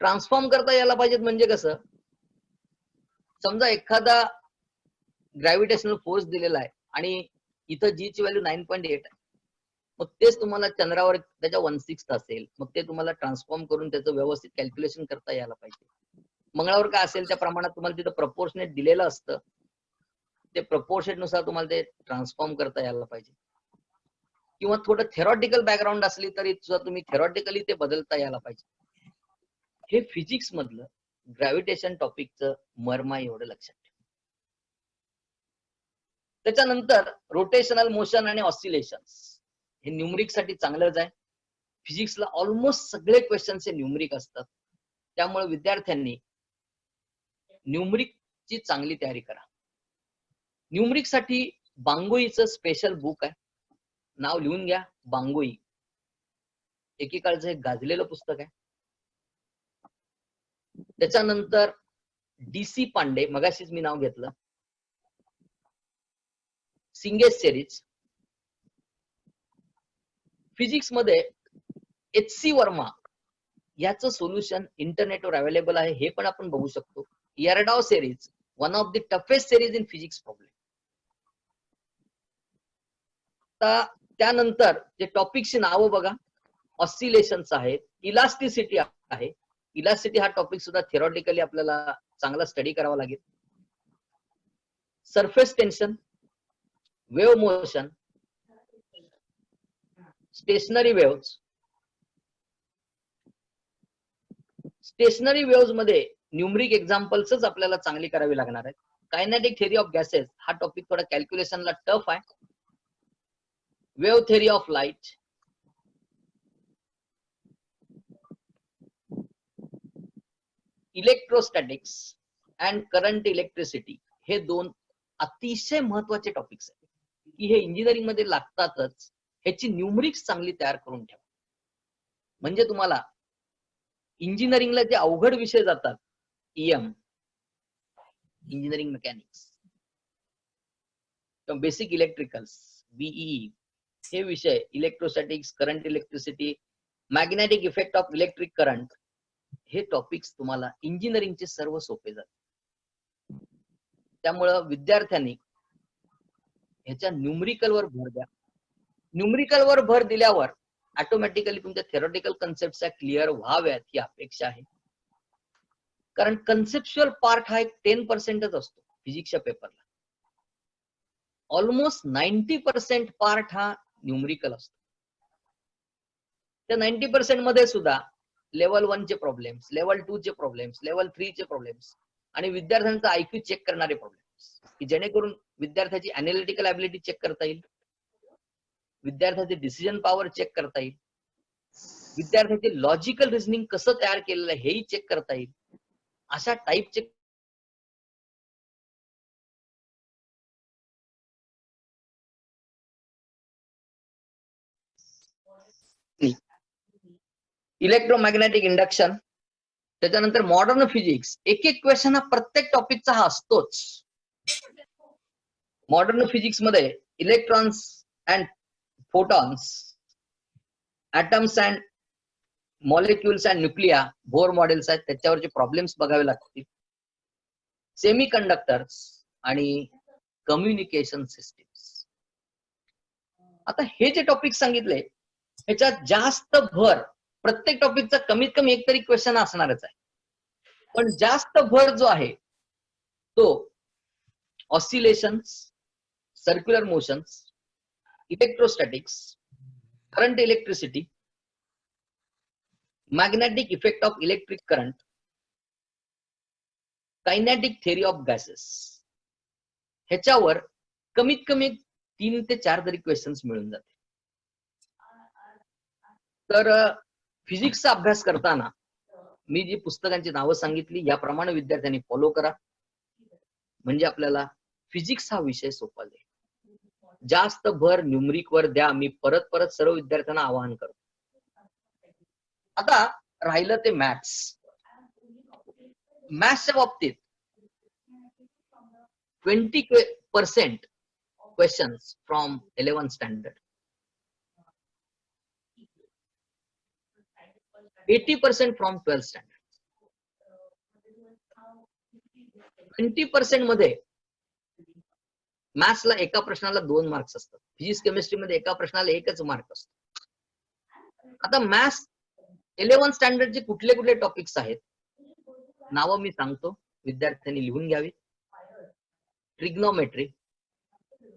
ट्रान्सफॉर्म करता यायला पाहिजेत म्हणजे कसं, समजा एखादा ग्रॅव्हिटेशनल फोर्स दिलेला आहे आणि इथं जी ची व्हॅल्यू 9.8 आहे, मग तेच तुम्हाला चंद्रावर त्याच्या 1/6 असेल, मग ते तुम्हाला ट्रान्सफॉर्म करून त्याचं व्यवस्थित कॅल्क्युलेशन करता यायला पाहिजे. मंगळावर काय असेल त्या प्रमाणात तुम्हाला तिथं प्रपोर्शनेट दिलेलं असतं, ते प्रपोर्शनेट नुसार तुम्हाला ते ट्रान्सफॉर्म करता यायला पाहिजे. किंवा थोडं थेरॉटिकल बॅकग्राऊंड असली तरी सुद्धा तुम्ही थेरॉटिकली ते बदलता यायला पाहिजे. हे फिजिक्स मधलं ग्रॅव्हिटेशन टॉपिकचं मर्म आहे, एवढं लक्षात ठेवा. त्याच्यानंतर रोटेशनल मोशन आणि ऑसिलेशन्स हे न्यूमरिक साठी चांगलंच आहे. फिजिक्सला ऑलमोस्ट सगळे क्वेश्चन्स हे न्यूमरिक असतात, त्यामुळे विद्यार्थ्यांनी न्यूमरिक ची चांगली तयारी करा. न्यूमरिक साठी बांगोईचं स्पेशल बुक आहे, नाव लिहून घ्या, बांगोई. एकेकाळचं हे गाजलेलं पुस्तक आहे. त्याच्यानंतर DC पांडे, मगाशीच मी नाव घेतलं, सिंगेस सिरीज. फिजिक्स मध्ये HC वर्मा याचं सोल्युशन इंटरनेटवर अवेलेबल आहे, हे पण आपण बघू शकतो. Irodov series, one of the toughest series in physics problem. त्यानंतर जे टॉपिकची नावं बघा, ऑसिलेशन्स आहेत, इलास्टिसिटी आहे. इलास्टिसिटी हा टॉपिक सुद्धा थिअरॉटिकली आपल्याला चांगला स्टडी करावा लागेल. Surface tension, wave motion, stationary waves. Stationary waves मध्ये न्यूमरिक एक्झाम्पल्सच आपल्याला चांगली करावी लागणार आहेत. कायनेटिक थिअरी ऑफ गॅसेस हा टॉपिक थोडा कॅल्क्युलेशनला टफ आहे. Wave theory of light, electrostatics and current electricity हे दोन अतिशय महत्वाचे टॉपिक्स आहेत की हे इंजिनिअरिंग मध्ये लागतातच. ह्याची न्यूमरिक्स चांगली तयार करून ठेवा. म्हणजे तुम्हाला इंजिनिअरिंगला जे अवघड विषय जातात, EM, engineering mechanics, basic electricals, BE, हे विषय electrostatics, current electricity, magnetic effect of electric current, हे टॉपिक्स तुम्हाला इंजिनिअरिंगचे सर्व सोपे जातात. त्यामुळं विद्यार्थ्यांनी ह्याच्या न्यूमरिकलवर भर द्या. न्यूमरिकलवर भर दिल्यावर ऑटोमॅटिकली तुमच्या थेरॉटिकल कन्सेप्टच्या क्लिअर व्हाव्यात ही अपेक्षा आहे. कारण कन्सेप्च्युअल पार्ट हा एक 10% असतो फिजिक्सच्या पेपरला. ऑलमोस्ट 90% पार्ट हा न्यूमरिकल असतो. त्या 90% मध्ये सुद्धा लेवल 1 चे प्रॉब्लेम्स, लेवल 2 चे प्रॉब्लेम्स, लेवल 3 चे प्रॉब्लेम्स आणि विद्यार्थ्यांचा आयक्यू चेक करणारे प्रॉब्लेम्स, की जेणेकरून विद्यार्थ्याची अनालिटिकल ॲबिलिटी चेक करता येईल, विद्यार्थ्याचे डिसिजन पॉवर चेक करता येईल, विद्यार्थ्याचे लॉजिकल रिझनिंग कसं तयार केलेलं आहे हेही चेक करता येईल. अशा टाईपचे इलेक्ट्रोमॅग्नेटिक इंडक्शन, त्याच्यानंतर मॉडर्न फिजिक्स. एक एक क्वेश्चन हा प्रत्येक टॉपिकचा हा असतोच. मॉडर्न फिजिक्स मध्ये electrons and photons, atoms and molecules and nuclei, Bohr models आहेत, त्याच्यावरचे प्रॉब्लेम्स बघावे लागतील. सेमी कंडक्टर्स आणि कम्युनिकेशन सिस्टीम्स. आता हे जे टॉपिक सांगितले ह्याच्यात जास्त भर, प्रत्येक टॉपिकचा कमीत कमी एक तरी क्वेश्चन असणारच आहे, पण जास्त भर जो आहे तो oscillations, circular motions, electrostatics, current electricity, magnetic effect of electric current, kinetic theory of gases, ह्याच्यावर कमीत कमी 3 ते 4 तरी क्वेश्चन्स मिळून जाते. तर फिजिक्सचा अभ्यास करताना मी जी पुस्तकांची नावं सांगितली याप्रमाणे विद्यार्थ्यांनी फॉलो करा, म्हणजे आपल्याला फिजिक्स हा विषय सोपा जाईल. जास्त भर न्यूमरिक वर द्या, मी परत परत सर्व विद्यार्थ्यांना आवाहन करतो. आता राहिलं ते मॅथ्स. मॅथ्सच्या बाबतीत 20% questions from 11th standard, 80% from 12th standard. 20% मध्ये मॅथ्सला एका प्रश्नाला 2 मार्क्स असतात, फिजिक्स केमिस्ट्री मध्ये एका प्रश्नाला 1च मार्क असतो. आता मॅथ्स 11th स्टँडर्डचे कुठले कुठले टॉपिक्स आहेत नावं मी सांगतो, विद्यार्थ्यांनी लिहून घ्यावी. ट्रिग्नोमेट्री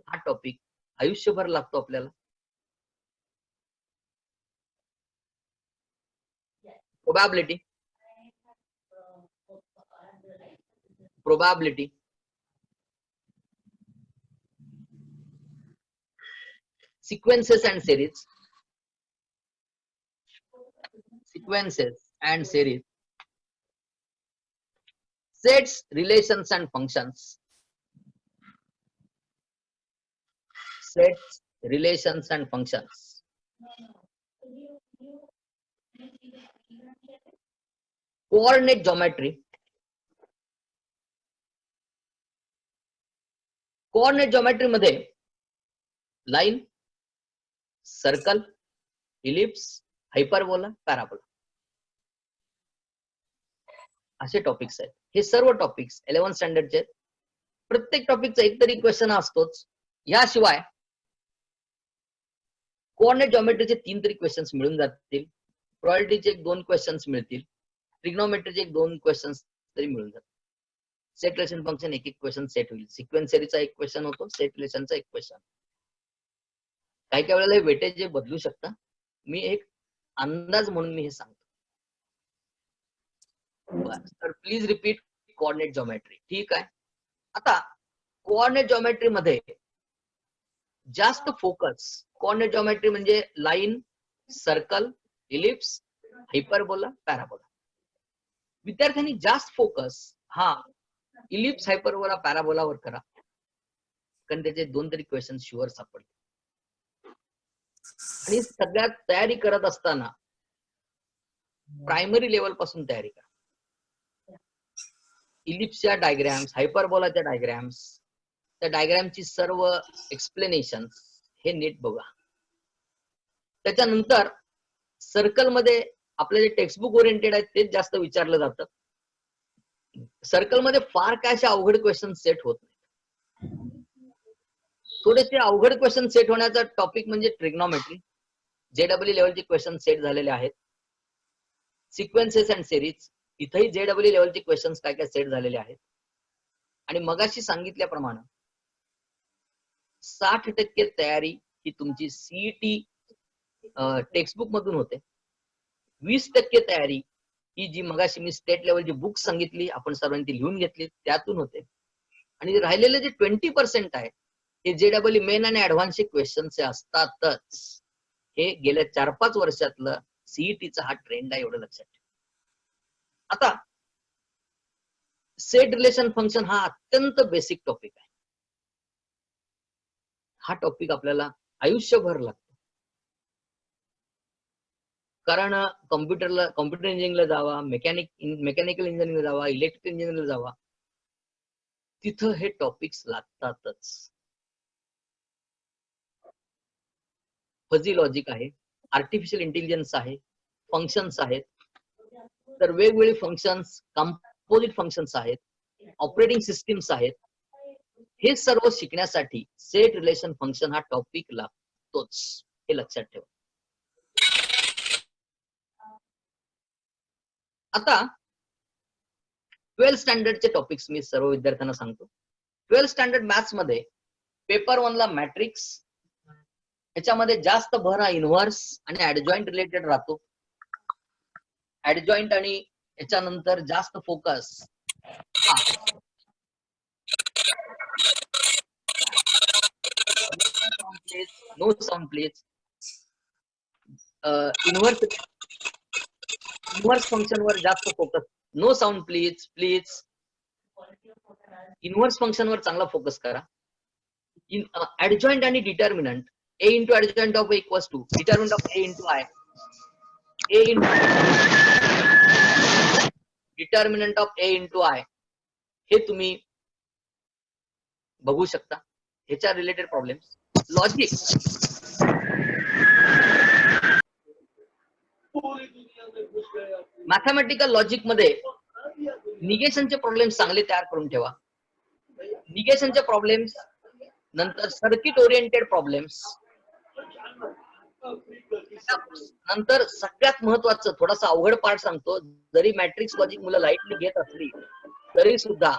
हा टॉपिक आयुष्यभर लागतो आपल्याला. Probability, sequences and series, sets, relations and functions, coordinate geometry. Coordinate geometry मध्ये line, circle, ellipse, hyperbola, parabola असे टॉपिक्स आहेत. हे सर्व टॉपिक्स 11th स्टँडर्डचे आहेत. प्रत्येक टॉपिकचा एक तरी क्वेश्चन असतोच. याशिवाय कोऑर्डिनेट जॉमेट्रीचे 3 तरी क्वेश्चन्स मिळून जातील, प्रोबॅबिलिटीचे 1-2 क्वेश्चन्स मिळतील, ट्रिग्नोमेट्रीचे 1-2 क्वेश्चन्स तरी मिळून जातील. सेट रिलेशन फंक्शन एक क्वेश्चन सेट होईल, सिक्वेन्स सेरीचा 1 क्वेश्चन होतो, सेट रिलेशनचा 1 क्वेश्चन. काही काही वेळेला वेटेज जे बदलू शकता, मी एक अंदाज म्हणून मी हे सांगतो. तर प्लीज रिपीट कोऑर्डिनेट जॉमेट्री. ठीक आहे. आता कोऑर्डिनेट जॉमेट्री मध्ये जास्त फोकस, कोऑर्डिनेट जॉमेट्री म्हणजे line, circle, ellipse, hyperbola, parabola. विद्यार्थ्यांनी जास्त फोकस हा इलिप्स, हायपरबोला, पॅराबोलावर करा, कारण त्याचे 2 तरी क्वेश्चन शुअर सापडले. आणि सगळ्यात तयारी करत असताना प्रायमरी लेवल पासून तयारी करा. इलिप्सच्या डायग्रॅम्स, हायपरबोलाच्या डायग्रॅम्स, त्या डायग्रॅमची सर्व एक्सप्लेनेशन हे नीट बघा. त्याच्यानंतर सर्कल मध्ये आपले जे टेक्स्टबुक ओरिएंटेड आहेत तेच जास्त विचारलं जातं. सर्कल मध्ये फार काय असे अवघड क्वेश्चन सेट होत नाही. थोडेसे अवघड क्वेश्चन सेट होण्याचा टॉपिक म्हणजे ट्रिग्नॉमेट्री. JEE लेवलचे क्वेश्चन सेट झालेले आहेत. सिक्वेन्सेस अँड सिरीज, इथेही JEE लेवलचे क्वेश्चन काय काय सेट झालेले आहेत. आणि मगाशी सांगितल्याप्रमाणे 60% तयारी ही तुमची CET टेक्स्टबुक मधून होते. 20% तयारी ही जी मगाशी मी स्टेट लेवलची बुक सांगितली, आपण सर्वांनी ती लिहून घेतली, त्यातून होते. आणि राहिलेले जे 20% आहे हे JEE मेन आणि ऍडव्हान्सचे क्वेश्चन असतातच. हे गेल्या 4-5 वर्षातलं CETचा हा ट्रेंड आहे, एवढं लक्षात ठेवा. आता सेट रिलेशन फंक्शन हा अत्यंत बेसिक टॉपिक आहे. हा टॉपिक आपल्याला आयुष्यभर लागतो. कारण कम्प्युटर इंजिनिअरिंगला जावा, मेकॅनिकल इंजिनिअरिंगला जावा, इलेक्ट्रिकल इंजिनिअरिंगला जावा, तिथं हे टॉपिक्स लागतातच. फजी लॉजिक आहे, आर्टिफिशियल इंटेलिजन्स आहे, फंक्शन्स आहेत. तर वेगवेगळे फंक्शन्स, कंपोजिट फंक्शन्स आहेत, ऑपरेटिंग सिस्टीम्स आहेत. हे सर्व शिकण्यासाठी सेट रिलेशन फंक्शन हा टॉपिक लागतोच, हे लक्षात ठेवा. आता 12th स्टँडर्डचे टॉपिक्स मी सर्व विद्यार्थ्यांना सांगतो. 12th स्टँडर्ड मॅथ्स मध्ये पेपर 1 ला मॅट्रिक्स, याच्यामध्ये जास्त भर हा इन्व्हर्स आणि ऍडजॉइंट रिलेटेड राहतो. ऍडजॉइंट आणि याच्यानंतर जास्त focus no sound please. Inverse function वर जास्त focus. No sound please, please. Inverse function वर चांगला फोकस करा. ऍडजॉइंट आणि determinant, A into adjoint of A equals to determinant of A into I. A into determinant of A into I हे तुम्ही बघू शकता. ह्याच्या related problems. Logic, mathematical logic मध्ये निगेशनचे प्रॉब्लेम्स चांगले तयार करून ठेवा. निगेशनचे प्रॉब्लेम्स नंतर सर्किट ओरिएंटेड प्रॉब्लेम्स, नंतर सगळ्यात महत्वाचं थोडासा अवघड पार्ट सांगतो. जरी मॅट्रिक्स लॉजिक मुलं लाईटली घेत असली तरी सुद्धा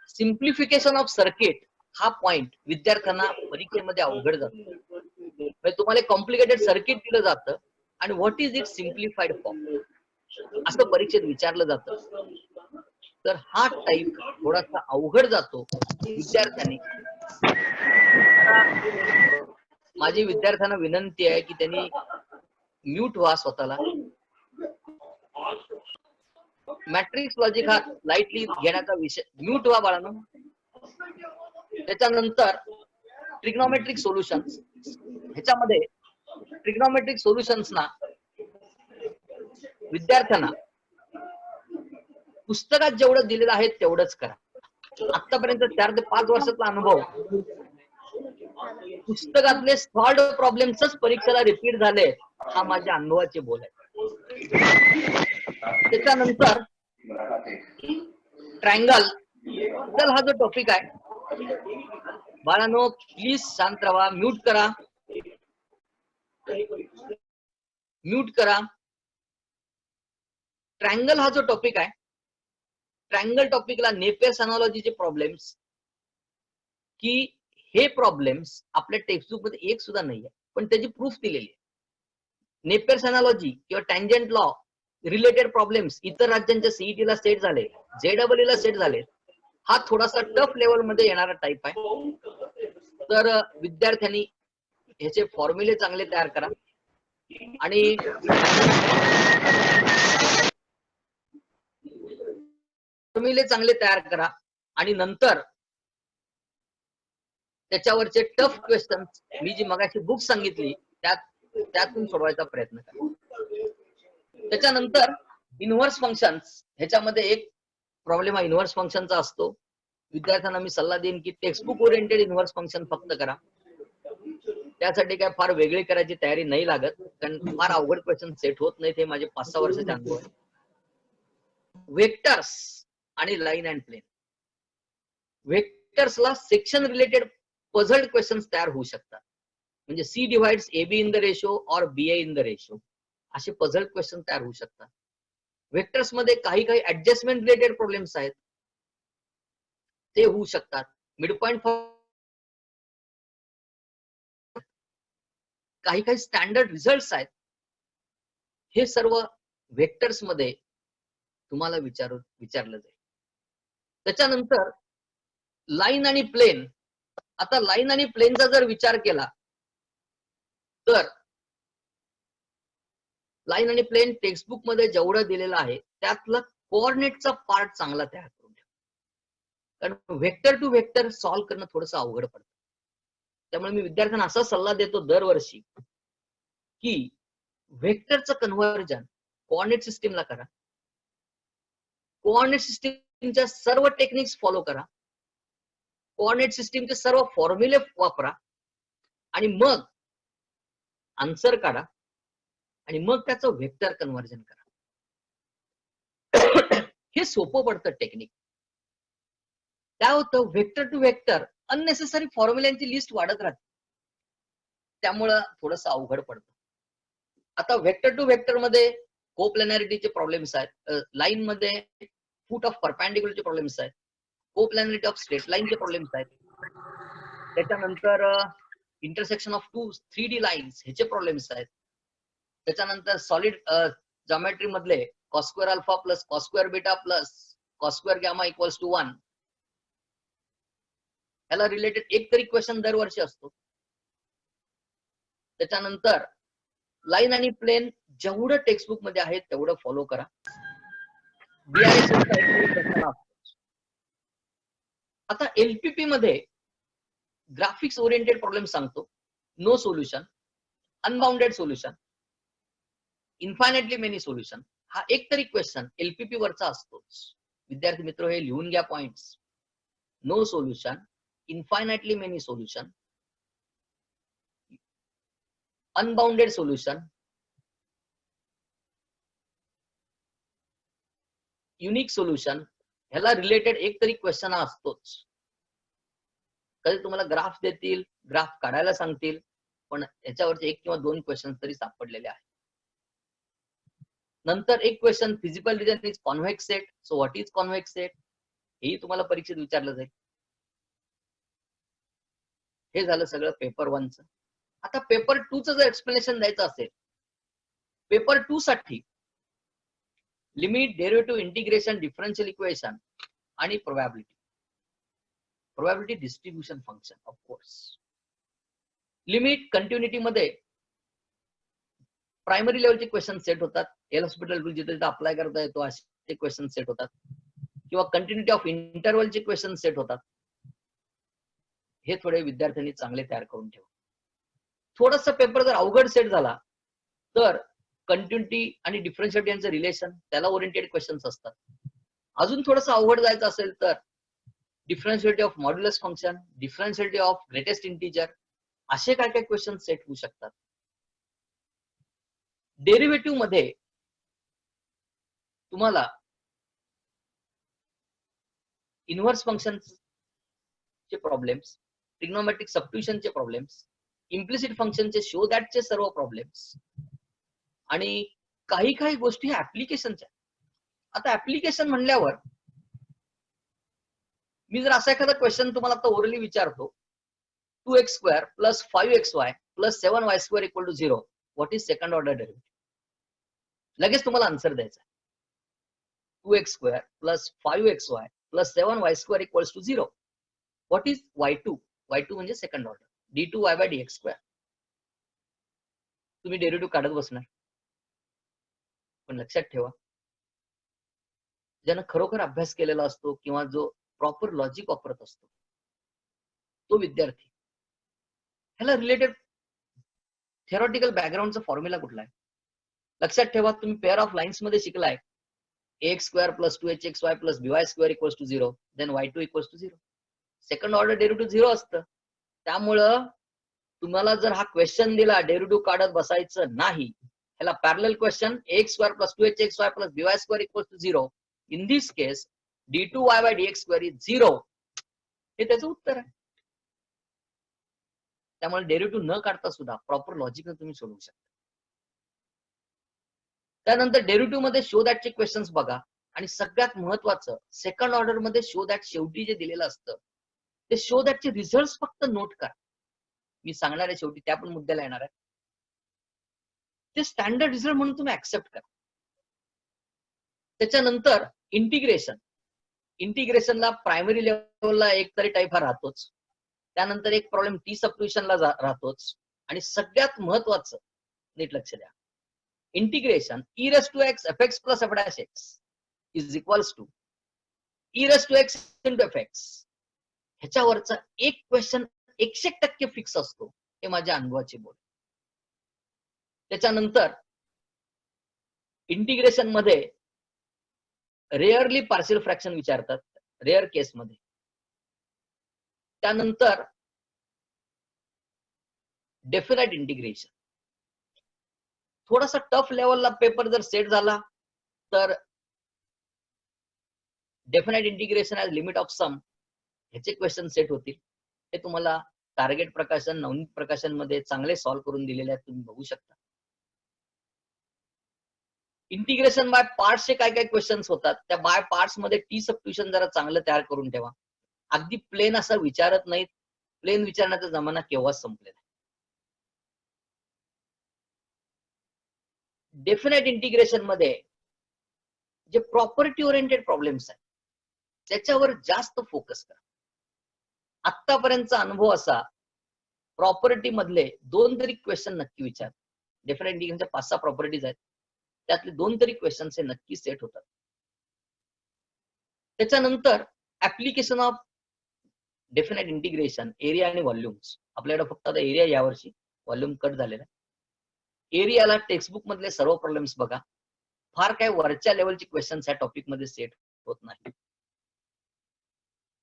सिम्प्लिफिकेशन ऑफ सर्किट हा पॉइंट विद्यार्थ्यांना परीक्षेमध्ये अवघड जातो. तुम्हाला कॉम्प्लिकेटेड सर्किट दिलं जातं आणि what is it simplified form असं परीक्षेत विचारलं जातं. तर हा टाईप थोडासा अवघड जातो विद्यार्थ्यांनी. माझी विद्यार्थ्यांना विनंती आहे की त्यांनी म्यूट व्हा स्वतःला. मॅट्रिक्स लॉजिक हा लाईटली घेण्याचा विषय. म्यूट व्हा बाळांनो. त्याच्यानंतर ट्रिग्नॉमेट्रिक सोल्युशन्स. ह्याच्यामध्ये ट्रिग्नॉमेट्रिक सोल्युशन्स ना विद्यार्थ्यांना पुस्तकात जेवढं दिलेलं आहे तेवढंच करा. आतापर्यंत 4 ते 5 वर्षाचा अनुभव, पुस्तकातले सॉल्ड प्रॉब्लेम्सच परीक्षेला रिपीट झाले, हा माझ्या अनुभवाचे बोल आहे. त्याच्यानंतर ट्रायंगल हा जो टॉपिक आहे, बाळांनो प्लीज शांत राहा. म्यूट करा, म्यूट करा. ट्रायंगल हा जो टॉपिक आहे, ट्रायंगल टॉपिकला नेपियर्स अनालॉजीचे प्रॉब्लेम्स, की हे प्रॉब्लेम्स आपल्या टेक्स्टबुक मध्ये एक सुद्धा नाहीये, पण त्याची प्रूफ दिलेली आहे. नेपियर्स अनालॉजी किंवा टँजंट लॉ रिलेटेड प्रॉब्लेम्स इतर राज्यांच्या CET ला सेट झाले, JEE ला सेट झाले. हा थोडासा टफ लेवल मध्ये येणारा टाइप आहे. तर विद्यार्थ्यांनी ह्याचे फॉर्म्युले चांगले तयार करा आणि फॉर्म्युले चांगले तयार करा आणि नंतर त्याच्यावरचे टफ क्वेश्चन मी जी मगाशी बुक सांगितली त्यातून सोडवायचा प्रयत्न करा. त्याच्यानंतर इनव्हर्स फंक्शन्स, ह्याच्यामध्ये एक प्रॉब्लेम हा इनव्हर्स फंक्शनचा असतो. विद्यार्थ्यांना मी सल्ला देईन की टेक्स्टबुक ओरिएंटेड इनव्हर्स फंक्शन फक्त करा. त्यासाठी काय फार वेगळी करायची तयारी नाही लागत, कारण फार अवघड क्वेश्चन सेट होत नाहीत. हे माझे 5-6 वर्षाचे अनुभव आहे. वेक्टर्स आणि लाईन अँड प्लेन. वेक्टर्सला सेक्शन रिलेटेड पझल्ड क्वेश्चन्स तयार होऊ शकतात. म्हणजे C divides A B in the ratio और B A in the ratio, असे पझल्ड क्वेश्चन तयार होऊ शकतात. वेक्टर्स मध्ये काही ऍडजस्टमेंट रिलेटेड प्रॉब्लेम्स आहेत, ते होऊ शकतात. मिड पॉइंट, काही स्टँडर्ड रिझल्ट्स आहेत. हे सर्व वेक्टर्स मध्ये तुम्हाला विचारलं जाईल. त्याच्यानंतर लाईन आणि प्लेन. आता लाईन आणि प्लेनचा जर विचार केला तर लाईन आणि प्लेन टेक्स्टबुक मध्ये जेवढं दिलेलं आहे त्यातलं कोऑर्डिनेटचा पार्ट चांगला तयार करून ठेवा, कारण व्हेक्टर टू व्हेक्टर सॉल्व्ह करणं थोडंसं अवघड पडतं. त्यामुळे मी विद्यार्थ्यांना असा सल्ला देतो दरवर्षी की व्हेक्टरचं कन्व्हर्जन कोऑर्डिनेट सिस्टीमला करा. कोऑर्डिनेट सिस्टीमच्या सर्व टेक्निक्स फॉलो करा. कोऑर्डिनेट सिस्टीमचे सर्व फॉर्म्युले वापरा आणि मग आन्सर काढा आणि मग त्याचं व्हेक्टर कन्व्हर्जन करा. हे सोपं पडतं टेक्निक. काय होतं, व्हेक्टर टू व्हेक्टर अननेसेसरी फॉर्म्युल्यांची लिस्ट वाढत राहते, त्यामुळं थोडंसं अवघड पडतं. आता व्हेक्टर टू व्हेक्टर मध्ये कोप्लॅनॅरिटीचे प्रॉब्लेम्स आहेत, लाईन मध्ये फूट ऑफ परपॅन्डिक्युलरचे प्रॉब्लेम्स आहेत, कोप्लॅनॅरिटी ऑफ स्ट्रेट लाईनचे प्रॉब्लेम्स आहेत. त्याच्यानंतर इंटरसेक्शन ऑफ 3D लाईन्स ह्याचे प्रॉब्लेम्स आहेत. त्याच्यानंतर सॉलिड जॉमेट्री मधले cos square alpha plus cos square beta plus cos square gamma equals to 1, याला रिलेटेड एक तरी क्वेश्चन दरवर्षी असतो. त्याच्यानंतर लाईन आणि प्लेन जेवढं टेक्स्टबुक मध्ये आहे तेवढं फॉलो करा. BRS आता LPP मध्ये ग्राफिक्स ओरिएंटेड प्रॉब्लेम सांगतो. No solution, unbounded solution, infinitely many solution, हा एक तरी क्वेश्चन LPP वरचा असतोच. विद्यार्थी मित्र हे लिहून घ्या points. No solution, infinitely many solution, unbounded solution, unique solution, ह्याला रिलेटेड एक तरी क्वेश्चन असतोच. कधी तुम्हाला ग्राफ देतील, ग्राफ काढायला सांगतील, पण याच्यावरचे एक किंवा दोन क्वेश्चन तरी सापडलेले आहेत. नंतर एक question, physical region is convex set, so what is convex set, हेही तुम्हाला परीक्षेत विचारलं जाईल. हे झालं सगळं पेपर 1चं. आता पेपर 2चं जर एक्सप्लेनेशन द्यायचं असेल, पेपर 2 साठी limit, derivative, integration, differential equation आणि probability distribution function. Of course limit, continuity मध्ये प्रायमरी लेवलचे क्वेश्चन सेट होतात. एल हॉस्पिटल रूल जिथे जिथे अप्लाय करता येतो असे क्वेश्चन सेट होतात, किंवा कंटिन्युटी ऑफ इंटरवलचे क्वेश्चन सेट होतात. हे थोडे विद्यार्थ्यांनी चांगले तयार करून ठेवा. थोडासा पेपर जर अवघड सेट झाला तर कंटिन्युटी आणि डिफरन्शिएलिटी यांचं रिलेशन, त्याला ओरिएंटेड क्वेश्चन्स असतात. अजून थोडंसं अवघड जायचं असेल तर differentiability of modulus function, differentiability of greatest integer, असे काय काय क्वेश्चन सेट होऊ शकतात. डेरिव्हेटिव्ह मध्ये तुम्हाला इनव्हर्स फंक्शनचे प्रॉब्लेम्स, ट्रिग्नोमेट्रिक सबट्युशनचे प्रॉब्लेम्स, इम्प्लिसिट फंक्शनचे शो दॅटचे सर्व प्रॉब्लेम्स आणि काही गोष्टी ऍप्लिकेशनच्या. आता ऍप्लिकेशन म्हणल्यावर मी जर असा एखादा क्वेश्चन तुम्हाला आता ओरली विचारतो, 2x² + 5xy + 7y² = 0, what is second order derivative, लगेच तुम्हाला आन्सर द्यायचा आहे. 2x² + 5xy + 7y² = 0, what is y2, y2 म्हणजे सेकंड ऑर्डर, d2y/dx². तुम्ही डेरिव्हेटिव्ह काढत बसणार, पण लक्षात ठेवा ज्यानं खरोखर अभ्यास केलेला असतो किंवा जो प्रॉपर लॉजिक वापरत असतो तो विद्यार्थी. ह्याला रिलेटेड थेरॉटिकल बॅकग्राऊंडचा फॉर्म्युला कुठला आहे? लक्षात ठेवा, तुम्ही पेअर ऑफ लाईन्स मध्ये शिकलाय ax square plus 2hxy plus by square equals to 0, then y2 equals to 0. Second order derivative 0 असतं. त्यामुळं तुम्हाला जर हा क्वेश्चन दिला डेरिव्हेटिव्ह काढत बसायचं नाही. ह्याला parallel question ax square plus 2hxy plus by square equals to 0. In this case d2y by dx square is 0. हे त्याचं उत्तर आहे. त्यामुळे डेरिव्हेटिव्ह न काढता सुद्धा प्रॉपर लॉजिकने तुम्ही सोडवू शकता. त्यानंतर डेरिव्हेटिव्ह मध्ये शो दॅटचे क्वेश्चन्स बघा आणि सगळ्यात महत्वाचं सेकंड ऑर्डर मध्ये शो दॅट शेवटी जे दिलेलं असतं ते शो दॅटचे रिझल्ट फक्त नोट करा. मी सांगणार आहे शेवटी, त्या पण मुद्द्याला येणार आहे. ते स्टँडर्ड रिझल्ट म्हणून तुम्ही ऍक्सेप्ट करा. त्याच्यानंतर इंटिग्रेशनला प्रायमरी लेवलला एक तरी टाईप हा राहतोच. त्यानंतर एक प्रॉब्लेम टी सबट्युशनला राहतोच. आणि सगळ्यात महत्वाचं नीट लक्ष द्या, integration e raised to x fx plus f dash x is equals to e raised to x into fx. ह्याच्यावरचा एक क्वेश्चन 100% फिक्स असतो, हे माझ्या अनुभवाचे बोल. त्याच्यानंतर इंटिग्रेशन मध्ये रेअरली पार्शियल फ्रॅक्शन विचारतात, रेअर केस मध्ये. त्यानंतर डेफिनेट इंटिग्रेशन, थोडासा टफ लेवलला पेपर जर सेट झाला तर definite integration as limit of sum ह्याचे क्वेश्चन सेट होतील. हे तुम्हाला टार्गेट प्रकाशन, नवनीत प्रकाशन मध्ये चांगले सॉल्व्ह करून दिलेले आहेत, तुम्ही बघू शकता. इंटिग्रेशन बाय पार्ट्सचे काय काय क्वेश्चन्स होतात, त्या बाय पार्ट्स मध्ये टी सबट्युशन जरा चांगलं तयार करून ठेवा. अगदी प्लेन असं विचारत नाहीत, प्लेन विचारण्याचा जमाना केव्हाच संपलेला आहे. डेफिनेट इंटिग्रेशन मध्ये जे प्रॉपर्टी ओरिएंटेड प्रॉब्लेम्स आहेत त्याच्यावर जास्त फोकस करा. आतापर्यंतचा अनुभव असा, प्रॉपर्टी मधले 2 तरी क्वेश्चन नक्की विचार. डेफिनेट इंटिग्रेशनच्या 5-6 प्रॉपर्टीज आहेत, त्यातले 2 तरी क्वेश्चन हे नक्की सेट होतात. त्याच्यानंतर application of definite integration, area आणि व्हॉल्युम्स. आपल्याकडे फक्त आता एरिया यावर्षी, व्हॉल्युम कट झालेला आहे. एरियाला टेक्स्टबुक मधले सर्व प्रॉब्लेम्स बघा, फार काय वरच्या लेवलची क्वेश्चन्स ह्या टॉपिक मध्ये सेट होत नाही.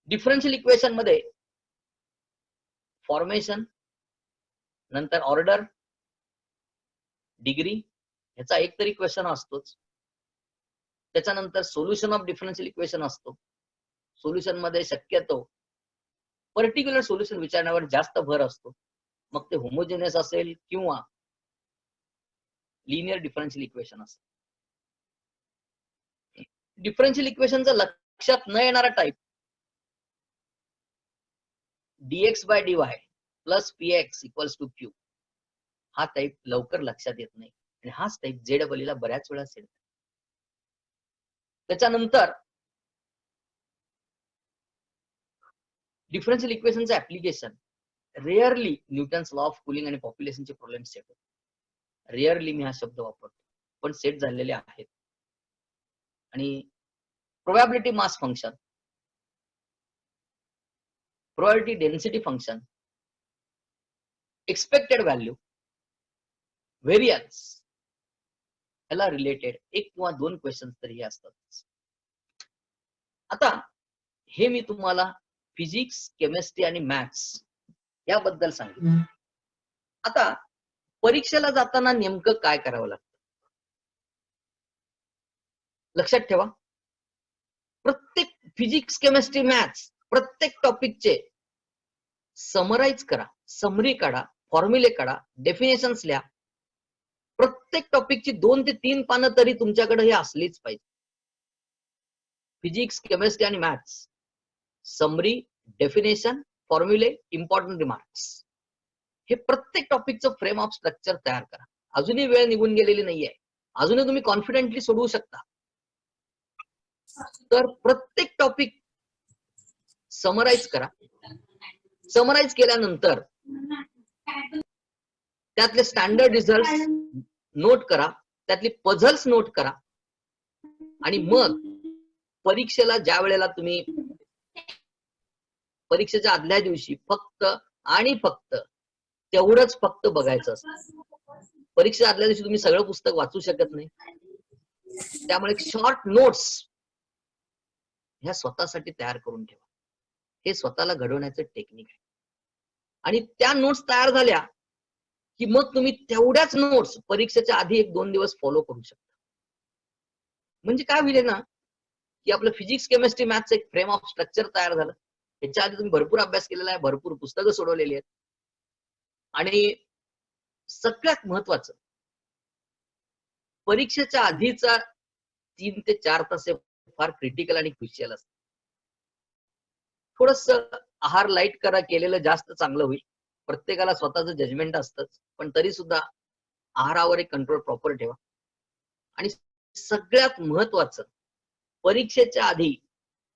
डिफरन्शियल इक्वेशन मध्ये फॉर्मेशन, नंतर ऑर्डर, डिग्री ह्याचा एक तरी क्वेश्चन असतोच. त्याच्यानंतर सोल्युशन ऑफ डिफरन्शियल इक्वेशन असतो. सोल्युशन मध्ये शक्यतो पर्टिक्युलर सोल्युशन विचारण्यावर जास्त भर असतो, मग ते होमोजेनियस असेल किंवा लिनियर डिफरन्शियल इक्वेशन असेल. डिफरन्शियल इक्वेशनचा लक्षात न येणारा type dx by dy plus px equals to q, हा टाईप लवकर लक्षात येत नाही आणि हाच टाईप जेडबल ला बऱ्याच वेळा सेट. त्याच्यानंतर डिफरन्शियल इक्वेशनचं application rarely Newton's law of cooling आणि पॉप्युलेशनचे प्रॉब्लेम सेट होतात. रेअरली मी हा शब्द वापरतो, पण सेट झालेले आहेत. आणि probability mass function, probability density function, expected value, variance ह्याला रिलेटेड 1 किंवा 2 क्वेश्चन तरी असतात. आता हे मी तुम्हाला फिजिक्स, केमिस्ट्री आणि मॅथ्स याबद्दल सांगितलं. आता परीक्षेला जाताना नेमकं काय करावं लागतं लक्षात ठेवा. प्रत्येक फिजिक्स, केमिस्ट्री, मॅथ्स प्रत्येक टॉपिकचे समराइज करा, समरी काढा, फॉर्म्युले काढा, डेफिनेशन्स लिहा. प्रत्येक टॉपिकची 2 ते 3 पानं तरी तुमच्याकडे हे असलीच पाहिजे. फिजिक्स, केमिस्ट्री आणि मॅथ्स, समरी, डेफिनेशन, फॉर्म्युले, इम्पॉर्टंट रिमार्क्स, हे प्रत्येक टॉपिकचं फ्रेम ऑफ स्ट्रक्चर तयार करा. अजूनही वेळ निघून गेलेली नाहीये, अजूनही तुम्ही कॉन्फिडेंटली सोडवू शकता. तर प्रत्येक टॉपिक समराइज करा. समराइज केल्यानंतर त्यातले स्टँडर्ड रिझल्ट नोट करा, त्यातली पझल्स नोट करा आणि मग परीक्षेला ज्या वेळेला तुम्ही परीक्षेच्या आदल्या दिवशी फक्त आणि फक्त तेवढंच फक्त बघायचं असतं. परीक्षेच्या आदल्या दिवशी तुम्ही सगळं पुस्तक वाचू शकत नाही. त्यामुळे शॉर्ट नोट्स ह्या स्वतःसाठी तयार करून ठेवा. हे स्वतःला घडवण्याचं टेक्निक आहे. आणि त्या नोट्स तयार झाल्या की मग तुम्ही तेवढ्याच नोट्स परीक्षेच्या आधी 1-2 दिवस फॉलो करू शकता. म्हणजे काय होईल ना की आपलं फिजिक्स, केमिस्ट्री, मॅथ्स एक फ्रेम ऑफ स्ट्रक्चर तयार झालं. त्याच्या आधी तुम्ही भरपूर अभ्यास केलेला आहे, भरपूर पुस्तकं सोडवलेली आहेत. आणि सगळ्यात महत्वाचं, परीक्षेच्या आधीचा 3 ते 4 तास हे फार क्रिटिकल आणि क्रुशियल असतात. थोडस आहार लाईट करा, केलेलं जास्त चांगलं होईल. प्रत्येकाला स्वतःचं जजमेंट असतंच, पण तरी सुद्धा आहारावर एक कंट्रोल प्रॉपर ठेवा. आणि सगळ्यात महत्वाचं, परीक्षेच्या आधी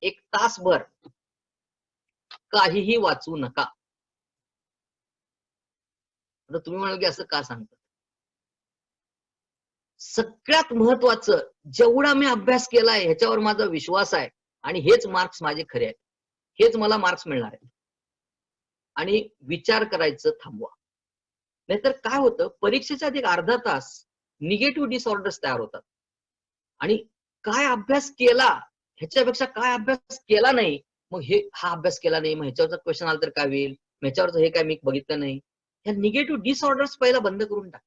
1 तासभर काहीही वाचू नका. आता तुम्ही म्हणाल की असं का सांगता? सगळ्यात महत्वाचं, जेवढा मी अभ्यास केलाय ह्याच्यावर माझा विश्वास आहे आणि हेच मार्क्स माझे खरे आहेत, हेच मला मार्क्स मिळणार आहेत. आणि विचार करायचं थांबवा. नाहीतर काय होतं, परीक्षेच्या आधी 1 अर्धा तास निगेटिव्ह डिसऑर्डर्स तयार होतात. आणि काय अभ्यास केला ह्याच्यापेक्षा काय अभ्यास केला नाही, मग हा अभ्यास केला नाही, मग ह्याच्यावरचा क्वेश्चन आला तर काय होईल, ह्याच्यावरचं हे काय मी बघितलं नाही. ह्या निगेटिव्ह डिसऑर्डर्स पहिला बंद करून टाक.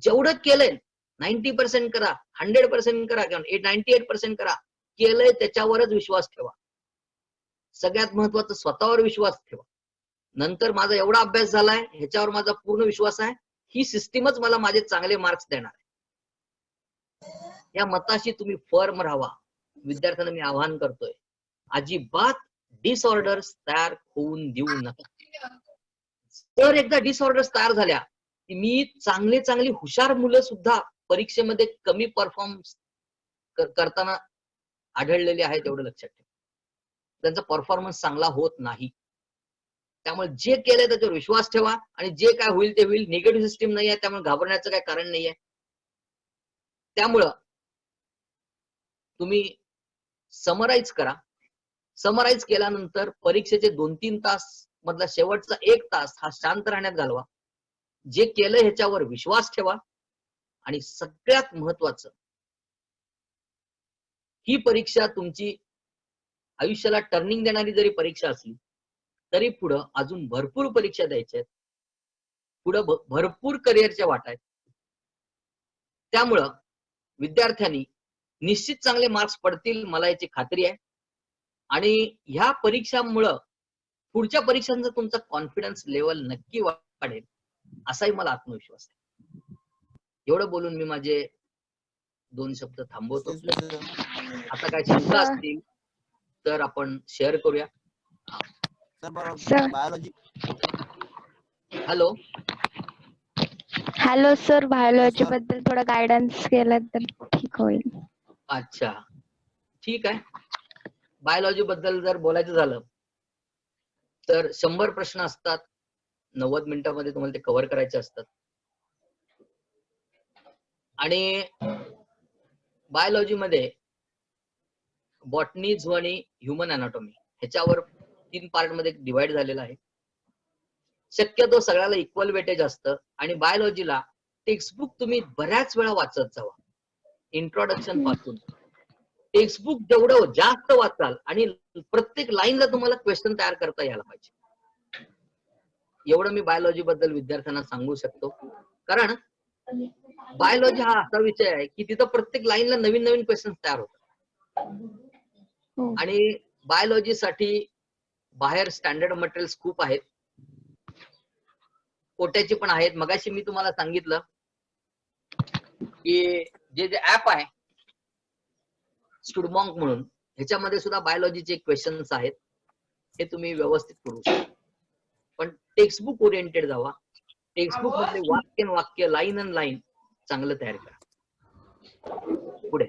जेवढं केलंय 90% करा, 100% करा किंवा 98% करा, केलंय त्याच्यावरच विश्वास ठेवा. सगळ्यात महत्वाचं, स्वतःवर विश्वास ठेवा. नंतर माझा एवढा अभ्यास झालाय, ह्याच्यावर माझा पूर्ण विश्वास आहे, ही सिस्टीमच मला माझे चांगले मार्क्स देणार आहे. या मताशी तुम्ही फर्म राहावा. विद्यार्थ्यांना मी आवाहन करतोय, अजिबात डिसऑर्डर्स तयार होऊन देऊ नका. जर एकदा डिसऑर्डर्स तयार झाल्या की मी चांगली हुशार मुलं सुद्धा परीक्षेमध्ये कमी परफॉर्मन्स करताना आढळलेले आहेत, एवढं लक्षात ठेवा. त्यांचा परफॉर्मन्स चांगला होत नाही. त्यामुळे जे केलंय त्याच्यावर विश्वास ठेवा आणि जे काय होईल ते होईल. निगेटिव्ह सिस्टीम नाही आहे, त्यामुळे घाबरण्याचं काही कारण नाहीये. त्यामुळं तुम्ही समराईज करा. समराईज केल्यानंतर परीक्षेचे 2-3 तास मधला शेवटचा 1 तास हा शांत राहण्यात घालवा. जे केलं ह्याच्यावर विश्वास ठेवा. आणि सगळ्यात महत्वाचं, ही परीक्षा तुमची आयुष्याला टर्निंग देणारी जरी परीक्षा असली तरी पुढं अजून भरपूर परीक्षा द्यायच्या आहेत. पुढं भरपूर करिअरच्या वाटा आहेत. त्यामुळं विद्यार्थ्यांनी निश्चित चांगले मार्क्स पडतील, मला याची खात्री आहे. आणि ह्या परीक्षांमुळं पुढच्या परीक्षांचा तुमचा कॉन्फिडन्स लेवल नक्की वाढेल, असाही मला आत्मविश्वास आहे. एवढं बोलून मी माझे 2 शब्द थांबवतो. आता काय शंका असतील तर आपण शेअर करूया. हॅलो हॅलो सर, बायोलॉजी बद्दल थोडा गायडन्स केला तर ठीक होईल. अच्छा, ठीक आहे. बायोलॉजी बद्दल जर बोलायचं झालं तर 100 प्रश्न असतात. 90 मिनिटांमध्ये तुम्हाला ते कव्हर करायचे असतात. आणि बायोलॉजी मध्ये बॉटनी, झू आणि ह्युमन अनाटॉमी ह्याच्यावर 3 पार्ट मध्ये डिवाइड झालेला आहे. शक्यतो सगळ्याला इक्वल वेटेज असतं. आणि बायोलॉजीला टेक्स्टबुक तुम्ही बऱ्याच वेळा वाचत जावा. इंट्रोडक्शन पासून टेक्स्टबुक जेवढं जास्त वाचाल आणि प्रत्येक लाईनला तुम्हाला क्वेश्चन तयार करता यायला पाहिजे. एवढं मी बायोलॉजी बद्दल विद्यार्थ्यांना सांगू शकतो. कारण बायोलॉजी हा असा विषय आहे की तिथं प्रत्येक लाईनला नवीन क्वेश्चन तयार होतात. आणि बायोलॉजीसाठी बाहेर स्टँडर्ड मटेरियल्स खूप आहेत, कोट्याची पण आहेत. मगाशी मी तुम्हाला सांगितलं की जे ऍप आहे स्टुडमॉन्क म्हणून, ह्याच्यामध्ये सुद्धा बायोलॉजीचे क्वेश्चन्स आहेत. हे तुम्ही व्यवस्थित करू शकता. पण टेक्स्टबुक ओरिएंटेड जावा. टेक्स्टबुक मधले वाक्य लाईन अँड लाईन चांगलं तयार करा. पुढे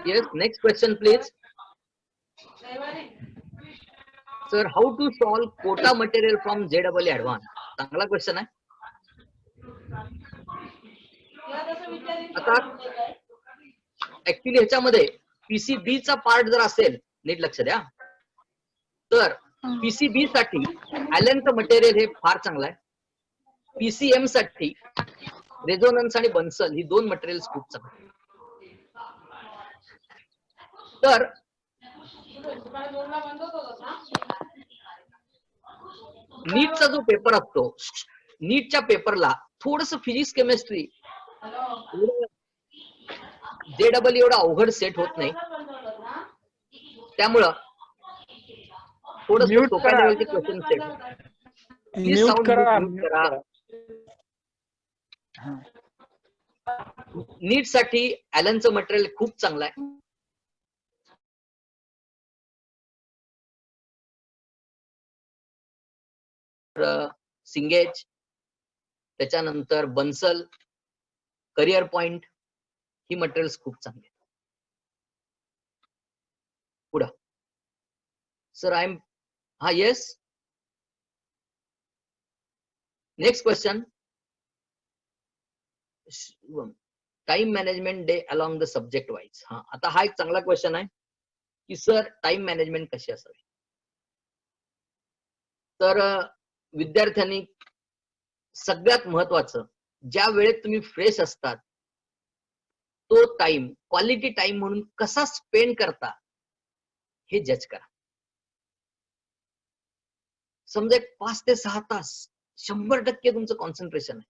yes, next question please. Sir, how to solve Kota material from JEE advance? चांगला क्वेश्चन आहे. आता ऍक्च्युली ह्याच्यामध्ये पीसीबी चा पार्ट जर असेल, नीट लक्ष द्या, तर पीसीबी साठी ॲलनचं मटेरियल हे फार चांगलं आहे. पीसीएम साठी रेझोनन्स आणि बन्सल ही दोन मटेरियल खूप चांगली. तर नीटचा जो पेपर असतो, नीटच्या पेपरला थोडस फिजिक्स केमिस्ट्री JEE एवढा अवघड सेट होत नाही. त्यामुळं थोडस Mute सोप्या करा. लेवलचे question set. Please mute sound करा म्यूट mute करा. करा. हा. नीट साठी ॲलनचं मटेरियल खूप चांगलं आहे. सिंगेज, त्याच्यानंतर बन्सल, करिअर पॉइंट ही मटेरियल्स खूप चांगली आहेत. पुढं सर आय एम, हा yes, next question. Time management day along the subject wise. हा, आता हा एक चांगला क्वेश्चन आहे की सर टाइम मॅनेजमेंट कशी असावी. तर विद्यार्थ्यांनी सगळ्यात महत्वाचं, ज्या वेळेत तुम्ही फ्रेश असतात तो टाइम क्वालिटी टाइम म्हणून कसा स्पेंड करता हे जज करा. समजा एक 5 ते 6 तास 100% तुमचं कॉन्सन्ट्रेशन आहे,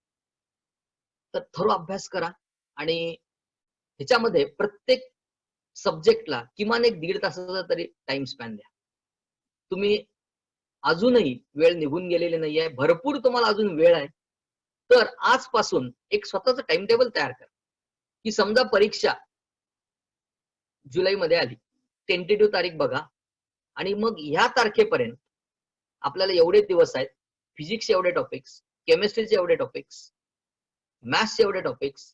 तर थरो अभ्यास करा आणि ह्याच्यामध्ये प्रत्येक सब्जेक्टला किमान एक 1.5 तासाचा तरी टाइम स्पॅन द्या. तुम्ही अजूनही वेळ निघून गेलेली नाहीये, भरपूर तुम्हाला अजून वेळ आहे. तर आजपासून एक स्वतःचं टाइम टेबल तयार करा की समजा परीक्षा जुलैमध्ये आली, टेंटेटिव्ह तारीख बघा आणि मग ह्या तारखेपर्यंत आपल्याला एवढे दिवस आहेत, फिजिक्सचे एवढे टॉपिक्स, केमिस्ट्रीचे एवढे टॉपिक्स, मॅथ्सचे एवढे टॉपिक्स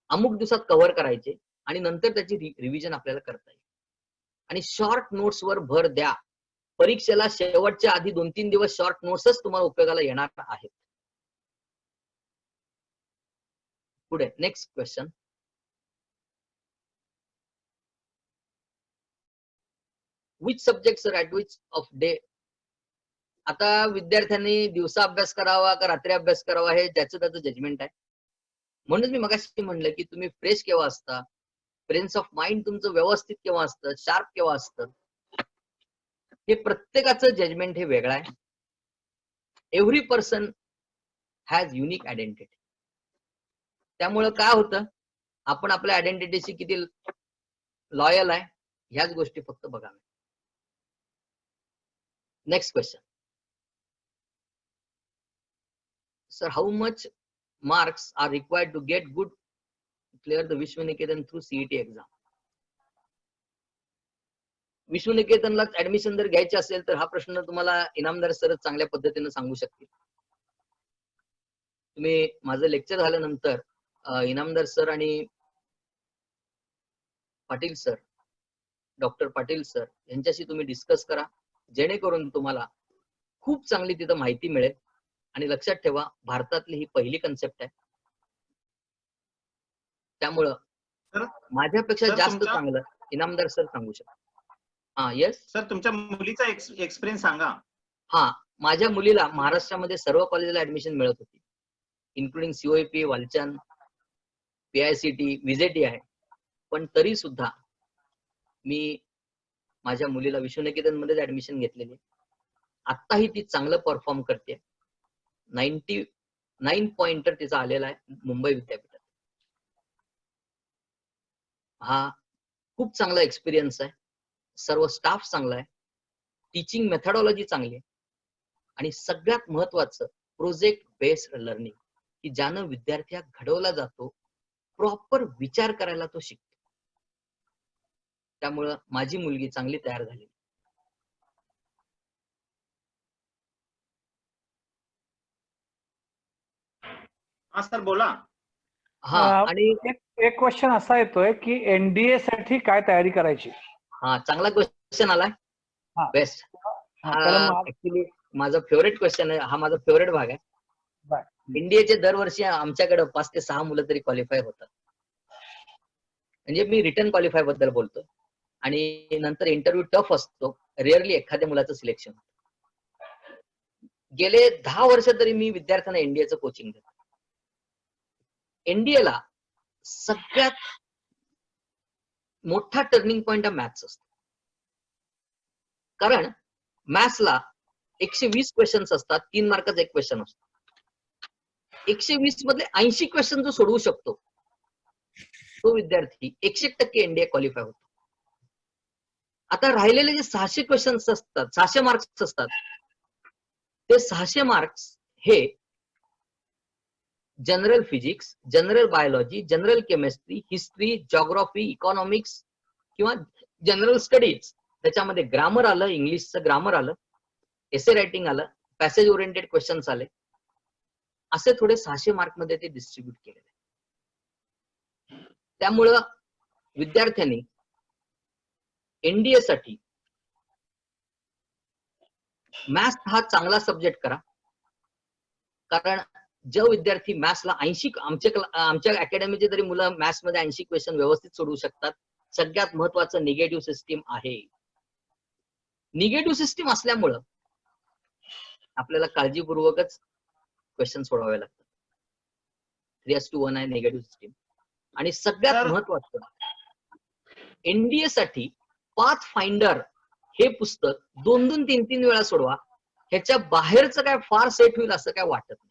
अमुक दिवसात कव्हर करायचे आणि नंतर त्याची रिव्हिजन आपल्याला करता येईल. आणि शॉर्ट नोट्स वर भर द्या. परीक्षेला शेवटच्या आधी 2-3 दिवस शॉर्ट नोट्सच तुम्हाला उपयोगाला येणार आहेत. पुढे next question. Which subject at which of day. आता विद्यार्थ्यांनी दिवसा अभ्यास करावा का रात्री अभ्यास करावा हे त्याचं जजमेंट आहे. म्हणून मी मगाशी म्हणलं की तुम्ही फ्रेश केव्हा असता, प्रेझेन्स ऑफ माइंड तुमचं व्यवस्थित केव्हा असतं, शार्प केव्हा असतं, हे प्रत्येकाचं जजमेंट हे वेगळं आहे. Every person has unique identity. त्यामुळं काय होतं, आपण आपल्या आयडेंटिटीशी किती लॉयल आहे ह्याच गोष्टी फक्त बघाव्या. Next question. Sir, how much marks are required to get good clear the Vishwaniketan through CET exam? विश्वनिकेतनला ऍडमिशन जर घ्यायचे असेल तर हा प्रश्न तुम्हाला इनामदार सर चांगल्या पद्धतीने सांगू शकतील. तुम्ही माझं लेक्चर झाल्यानंतर इनामदार सर आणि Patil sir, doctor Patil sir यांच्याशी तुम्ही डिस्कस करा, जेणेकरून तुम्हाला खूप चांगली तिथं माहिती मिळेल. आणि लक्षात ठेवा, भारतातली ही पहिली कन्सेप्ट आहे. त्यामुळं माझ्यापेक्षा जास्त चांगलं इनामदार सर सांगू शकतात. हा येस सर, तुमच्या मुलीचा एक्सपिरियन्स सांगा. हा, माझ्या मुलीला महाराष्ट्रामध्ये सर्व कॉलेजला ऍडमिशन मिळत होती, including COEP, Walchand, PICT, VJT आहे. पण तरी सुद्धा मी माझ्या मुलीला विश्वनिकेतन मध्येच ऍडमिशन घेतलेली. आत्ताही ती चांगलं परफॉर्म करते. 99 पॉइंटर तिचा आलेला आहे मुंबई विद्यापीठात. हा खूप चांगला एक्सपिरियन्स आहे. सर्व स्टाफ चांगला आहे, टीचिंग मेथडॉलॉजी चांगली आहे आणि सगळ्यात महत्वाचं प्रोजेक्ट बेस्ड लर्निंग, की ज्यानं विद्यार्थी घडवला जातो, प्रॉपर विचार करायला तो शिकतो. त्यामुळं माझी मुलगी चांगली तयार झाली. हा सर बोला. हा, आणि एक क्वेश्चन असा येतोय की NDA साठी काय तयारी करायची. हा, चांगला क्वेश्चन आलाय. हा. बेस्ट. ऍक्च्युली माझा फेवरेट क्वेश्चन आहे, हा माझा फेवरेट भाग आहे. एनडीएचे दरवर्षी आमच्याकडे 5 ते 6 मुलं तरी क्वालिफाय होतात. म्हणजे मी रिटर्न क्वालिफाय बद्दल बोलतो. आणि नंतर इंटरव्ह्यू टफ असतो, रेअरली एखाद्या मुलाचं सिलेक्शन. गेले 10 वर्ष तरी मी विद्यार्थ्यांना एनडीएचं कोचिंग देतो. एनडीएला सगळ्यात मोठा टर्निंग पॉइंट हा मॅथ्स असतो. कारण मॅथ्सला 120 क्वेश्चन्स असतात, 3 मार्काचा एक क्वेश्चन असतो. 120 मधले 80 क्वेश्चन जो सोडवू शकतो तो विद्यार्थी 100% एनडीए क्वालिफाय होतो. आता राहिलेले जे 600 क्वेश्चन्स असतात, 600 मार्क्स असतात, ते 600 मार्क्स हे general physics, general biology, general chemistry, history, geography, economics किंवा जनरल स्टडीज, त्याच्यामध्ये ग्रामर आलं, इंग्लिशचं ग्रामर आलं, एसे रायटिंग आलं, पॅसेज ओरिएंटेड क्वेश्चन्स आले, असे थोडे 600 मार्क मध्ये ते डिस्ट्रीब्यूट केलेले. त्यामुळं विद्यार्थ्यांनी एनडीए साठी मॅथ्स हा चांगला सब्जेक्ट करा. कारण जो विद्यार्थी मॅथ्सला 80, आमच्या अकॅडमीचे तरी मुलं मॅथ्स मध्ये 80 क्वेश्चन व्यवस्थित सोडवू शकतात. सगळ्यात महत्वाचं निगेटिव्ह सिस्टीम आहे. निगेटिव्ह सिस्टीम असल्यामुळं आपल्याला काळजीपूर्वकच क्वेश्चन सोडवावे लागतात. 3:1 आहे निगेटिव्ह सिस्टीम. आणि सगळ्यात महत्वाचं एनडीए साठी पाथ फाइंडर हे पुस्तक 2-2, 3-3 वेळा सोडवा. ह्याच्या बाहेरचं काय फार सेट होईल असं काय वाटत नाही.